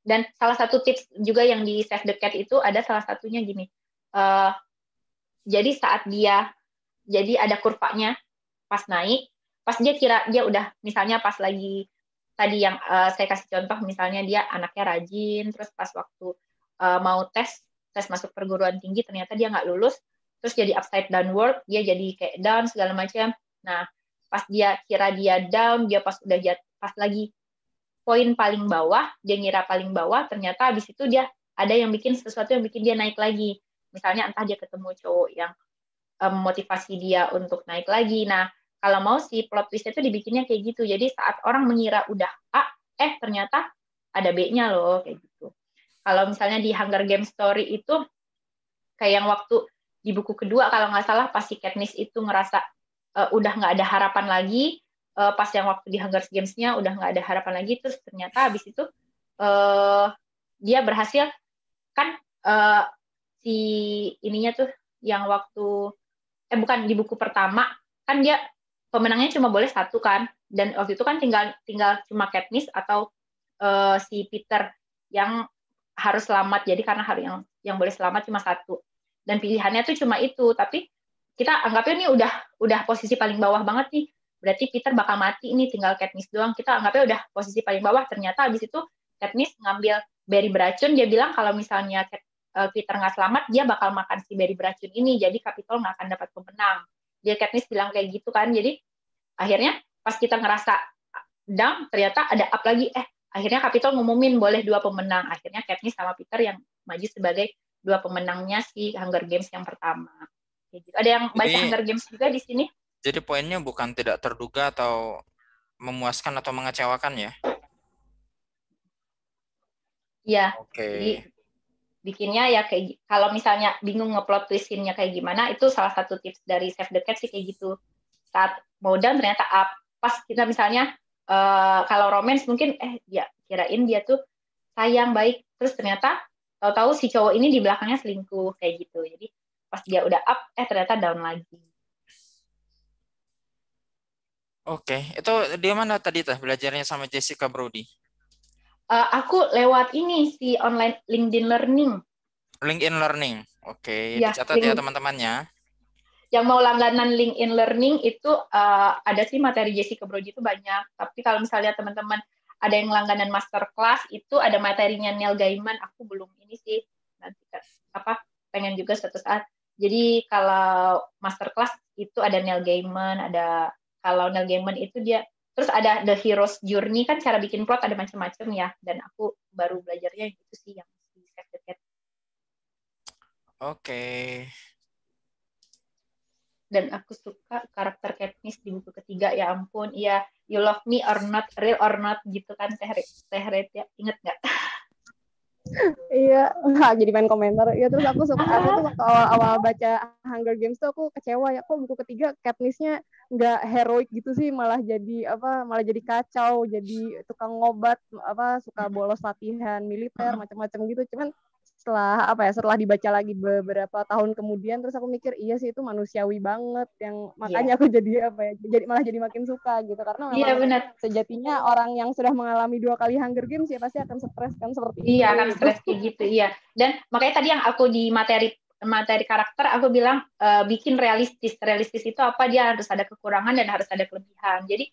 Dan salah satu tips juga yang di Save the Cat itu ada salah satunya gini. Jadi saat jadi ada kurvanya pas naik, pas dia udah misalnya pas lagi tadi yang saya kasih contoh, misalnya dia anaknya rajin, terus pas waktu mau tes masuk perguruan tinggi ternyata dia nggak lulus, terus jadi upside downward, dia jadi kayak down segala macam. Nah pas dia kira dia down, dia pas lagi poin paling bawah, dia ngira paling bawah, ternyata habis itu dia ada yang bikin sesuatu yang bikin dia naik lagi. Misalnya entah dia ketemu cowok yang memotivasi dia untuk naik lagi. Nah, kalau mau si plot twist itu dibikinnya kayak gitu. Jadi saat orang mengira udah A, ternyata ada B-nya loh, kayak gitu. Kalau misalnya di Hunger Games Story itu, kayak yang waktu di buku kedua, kalau nggak salah, pas si Katniss itu ngerasa udah nggak ada harapan lagi, pas yang waktu di Hunger Games-nya udah nggak ada harapan lagi, terus ternyata habis itu dia berhasil, kan si ininya tuh, yang waktu, bukan, di buku pertama, kan dia pemenangnya cuma boleh satu kan, dan waktu itu kan tinggal cuma Katniss atau si Peter yang harus selamat, jadi karena yang boleh selamat cuma satu, dan pilihannya tuh cuma itu. Tapi kita anggapnya ini udah posisi paling bawah banget nih, berarti Peter bakal mati nih, tinggal Katniss doang, kita anggapnya udah posisi paling bawah. Ternyata habis itu Katniss ngambil beri beracun, dia bilang kalau misalnya Peter nggak selamat, dia bakal makan si beri beracun ini, jadi Capitol nggak akan dapat pemenang. Dia Katniss bilang kayak gitu kan. Jadi akhirnya pas kita ngerasa down, ternyata ada up lagi, akhirnya Capitol ngumumin boleh 2 pemenang. Akhirnya Katniss sama Peter yang maju sebagai 2 pemenangnya si Hunger Games yang pertama. Kayak gitu. Ada yang baca Hunger Games juga di sini? Jadi poinnya bukan tidak terduga atau memuaskan atau mengecewakan ya? Iya. Oke. Jadi bikinnya ya kayak, kalau misalnya bingung ngeplot twist-nya kayak gimana, itu salah satu tips dari Save the Cat sih kayak gitu. Saat mau down ternyata up. Pas kita misalnya kalau romance mungkin dia kirain dia tuh sayang baik, terus ternyata tahu-tahu si cowok ini di belakangnya selingkuh, kayak gitu. Jadi pas dia udah up ternyata down lagi. Oke, itu dia mana tadi belajarnya sama Jessica Brody? Aku lewat ini si online LinkedIn Learning. LinkedIn Learning, oke, Ya, dicatat ya teman-temannya. Yang mau langganan LinkedIn Learning itu ada sih materi Jessica Brody itu banyak. Tapi kalau misalnya teman-teman ada yang langganan masterclass, itu ada materinya Neil Gaiman. Aku belum ini sih, nanti pengen juga suatu saat. Jadi kalau masterclass itu ada Neil Gaiman, kalau Neil Gaiman itu dia, terus ada The Hero's Journey, kan cara bikin plot ada macam-macam ya. Dan aku baru belajarnya gitu sih yang di Save the Cat. Oke. Dan aku suka karakter Katniss di buku ketiga, ya ampun, iya, you love me or not, real or not, gitu kan, Teh Red ya, inget nggak? Iya, jadi main komentar. Ya terus aku tuh waktu awal baca Hunger Games tuh aku kecewa ya, kok buku ketiga Katniss-nya nggak heroik gitu sih, malah jadi kacau, jadi tukang ngobat, suka bolos latihan militer macam-macam gitu. Cuman setelah dibaca lagi beberapa tahun kemudian, terus aku mikir iya sih itu manusiawi banget, yang makanya aku malah jadi makin suka gitu, karena memang sejatinya orang yang sudah mengalami 2 kali Hunger Games ya pasti akan stres kan seperti itu. Iya, akan stres kayak gitu, iya. Dan makanya tadi yang aku di materi karakter aku bilang bikin realistis itu apa, dia harus ada kekurangan dan harus ada kelebihan. Jadi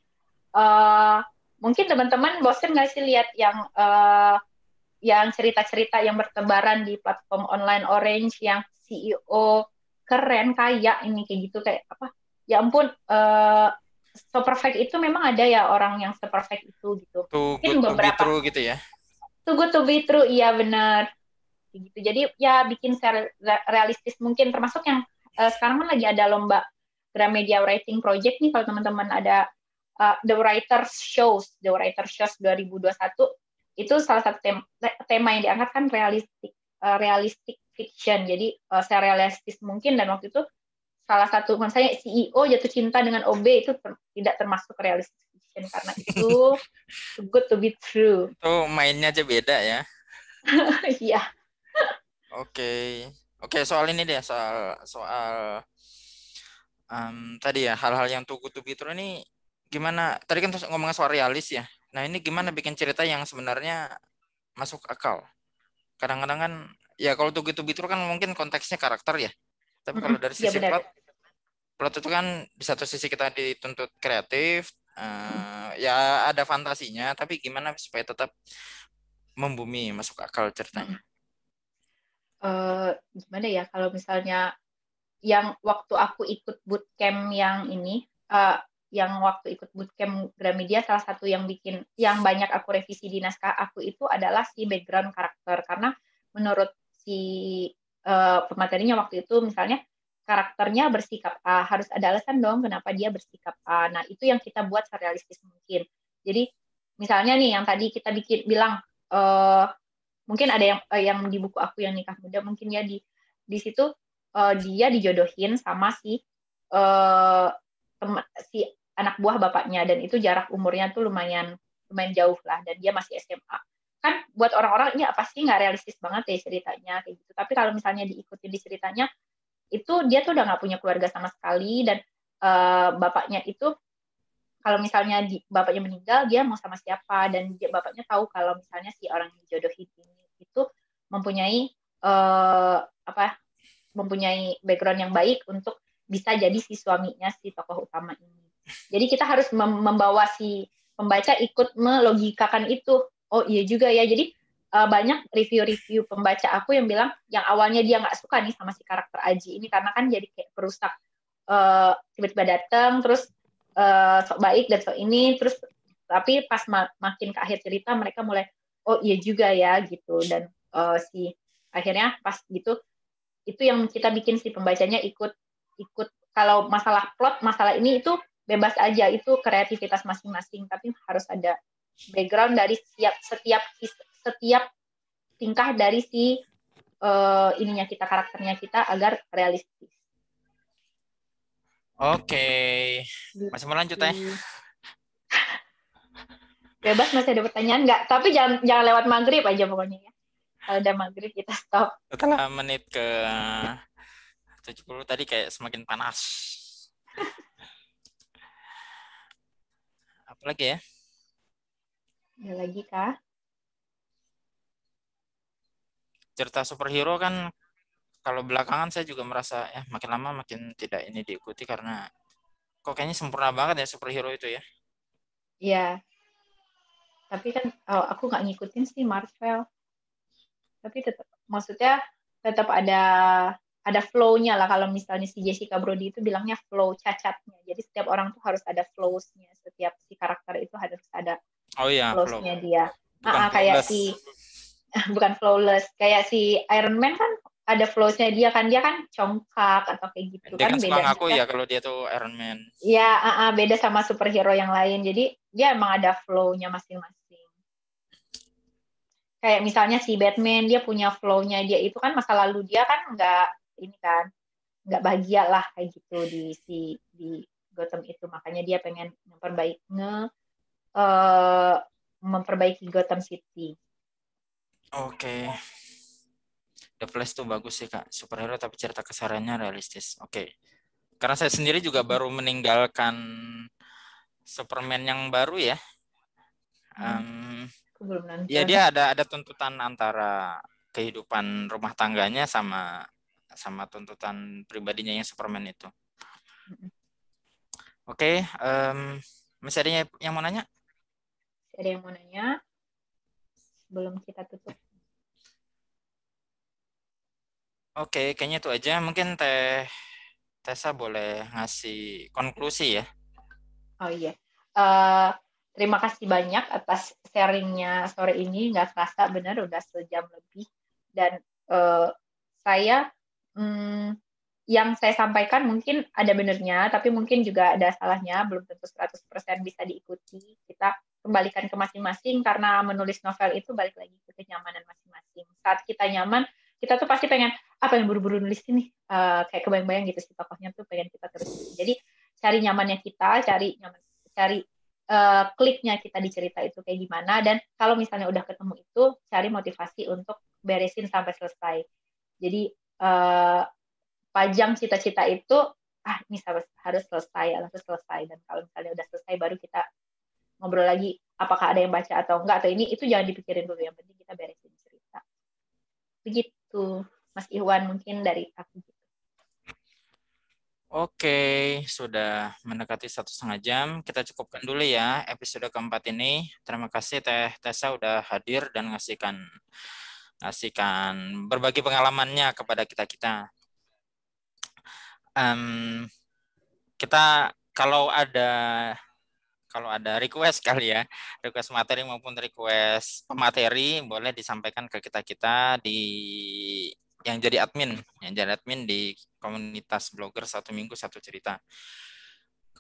mungkin teman-teman bosen nggak sih lihat yang cerita-cerita yang bertebaran di platform online Orange, yang CEO keren kaya ini kayak gitu, kayak apa, ya ampun, so perfect itu memang ada ya orang yang so perfect itu gitu. Too good to be true gitu ya. Too good to be true, iya benar. gitu. Jadi ya bikin realistis mungkin, termasuk yang sekarang kan lagi ada lomba Gramedia Writing Project nih, kalau teman-teman ada The Writers Shows 2021, itu salah satu tema yang diangkat kan realistic fiction, jadi serealistis mungkin, dan waktu itu salah satu misalnya CEO jatuh cinta dengan OB itu tidak termasuk realistic fiction karena itu too good to be true. Itu mainnya aja beda ya. Iya. Oke, soal ini deh, soal tadi ya, hal-hal yang too good to be true ini gimana? Tadi kan ngomongin soal realis ya. Nah, ini gimana bikin cerita yang sebenarnya masuk akal? Kadang-kadang kan ya kalau too good to be true kan mungkin konteksnya karakter ya. Tapi kalau dari Iya, sisi benar. plot itu kan di satu sisi kita dituntut kreatif, ya ada fantasinya, tapi gimana supaya tetap membumi, masuk akal ceritanya? Gimana ya, kalau misalnya yang waktu aku ikut bootcamp yang ini, yang waktu ikut bootcamp Gramedia, salah satu yang banyak aku revisi di naskah aku itu adalah si background karakter, karena menurut si pematerinya waktu itu misalnya karakternya bersikap A, harus ada alasan dong kenapa dia bersikap A. Nah, itu yang kita buat serealistis mungkin. Jadi misalnya nih yang tadi kita bilang mungkin ada yang di buku aku yang Nikah Muda, mungkin ya di situ dia dijodohin sama si anak buah bapaknya, dan itu jarak umurnya tuh lumayan jauh lah, dan dia masih SMA. Kan buat orang-orang ini apa sih, nggak realistis banget ya ceritanya kayak gitu. Tapi kalau misalnya diikutin di ceritanya, itu dia tuh udah nggak punya keluarga sama sekali, dan bapaknya itu kalau misalnya bapaknya meninggal, dia mau sama siapa, dan bapaknya tahu kalau misalnya si orang yang dijodohin ini itu mempunyai mempunyai background yang baik untuk bisa jadi si suaminya si tokoh utama ini. Jadi kita harus membawa si pembaca ikut melogikakan itu. Oh iya juga ya. Jadi banyak review-review pembaca aku yang bilang yang awalnya dia nggak suka nih sama si karakter Aji ini, karena kan jadi kayak perusak, tiba-tiba datang terus sok baik dan sok ini, terus tapi pas makin ke akhir cerita mereka mulai oh iya juga ya gitu, dan si akhirnya pas gitu itu yang kita bikin si pembacanya ikut. Kalau masalah plot, masalah ini itu bebas aja, itu kreativitas masing-masing, tapi harus ada background dari setiap tingkah dari si karakternya kita agar realistis. Oke. Masih mau lanjut ya? Bebas, masih ada pertanyaan nggak? Tapi jangan lewat maghrib aja pokoknya ya. Kalau udah maghrib kita stop. Setelah menit ke 70 tadi kayak semakin panas. Apa lagi ya? Ada lagi kah? Cerita superhero kan kalau belakangan saya juga merasa makin lama makin tidak ini diikuti, karena kok kayaknya sempurna banget ya superhero itu ya. Iya. Tapi kan aku nggak ngikutin sih Marvel. Tapi maksudnya tetap ada flow-nya lah. Kalau misalnya si Jessica Brody itu bilangnya flow cacatnya. Jadi setiap orang tuh harus ada flows-nya. Setiap si karakter itu harus ada flows-nya dia. Kayak bukan flawless. Kayak si Iron Man kan ada flows-nya dia kan congkak atau kayak gitu. Dia kan beda. Suka ngaku ya kalau dia tuh Iron Man. Iya, beda sama superhero yang lain. Jadi dia emang ada flow-nya masing-masing. Kayak misalnya si Batman, dia punya flow-nya dia itu kan, masa lalu dia kan nggak bahagia lah kayak gitu di Gotham itu, makanya dia pengen memperbaiki Gotham City. Oke. The Flash tuh bagus sih Kak, superhero tapi cerita kesarannya realistis. Oke. Karena saya sendiri juga baru meninggalkan Superman yang baru ya. Ya dia ada tuntutan antara kehidupan rumah tangganya sama tuntutan pribadinya yang Superman itu. Oke, masih ada yang mau nanya? Ada yang mau nanya? Sebelum kita tutup. Oke, kayaknya itu aja. Mungkin Tessa boleh ngasih konklusi ya. Oh iya. Terima kasih banyak atas sharingnya sore ini. Nggak kerasa benar udah sejam lebih. Dan saya yang saya sampaikan mungkin ada benernya, tapi mungkin juga ada salahnya, belum tentu 100% bisa diikuti. Kita kembalikan ke masing-masing, karena menulis novel itu balik lagi ke kenyamanan masing-masing. Saat kita nyaman, kita tuh pasti pengen, pengen buru-buru nulis ini, kayak kebayang-bayang gitu sih tokohnya tuh pengen kita terus. Jadi cari nyamannya kita, cari kliknya kita di cerita itu kayak gimana, dan kalau misalnya udah ketemu itu, cari motivasi untuk beresin sampai selesai. Jadi pajang cita-cita itu, ini harus selesai, dan kalau misalnya udah selesai baru kita ngobrol lagi apakah ada yang baca atau enggak, atau itu jangan dipikirin dulu, yang penting kita beresin cerita. Begitu Mas Iwan, mungkin dari aku gitu. Oke, sudah mendekati 1,5 jam. Kita cukupkan dulu ya episode keempat ini. Terima kasih Teh Tessa udah hadir dan ngasihkan berbagi pengalamannya kepada kita. Kita kalau ada request kali ya, request materi maupun request pemateri, boleh disampaikan ke kita yang jadi admin di komunitas blogger 1 Minggu 1 Cerita.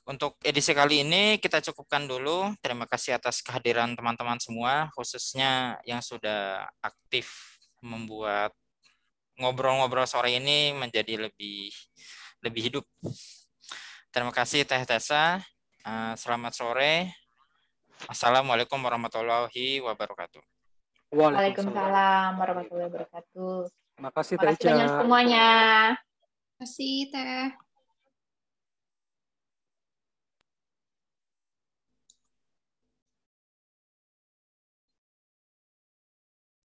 Untuk edisi kali ini kita cukupkan dulu. Terima kasih atas kehadiran teman-teman semua, khususnya yang sudah aktif membuat ngobrol-ngobrol sore ini menjadi lebih hidup. Terima kasih Teh Tessa. Selamat sore. Assalamualaikum warahmatullahi wabarakatuh. Waalaikumsalam warahmatullahi wabarakatuh. Terima kasih Terima kasih banyak semuanya. Terima kasih Teh.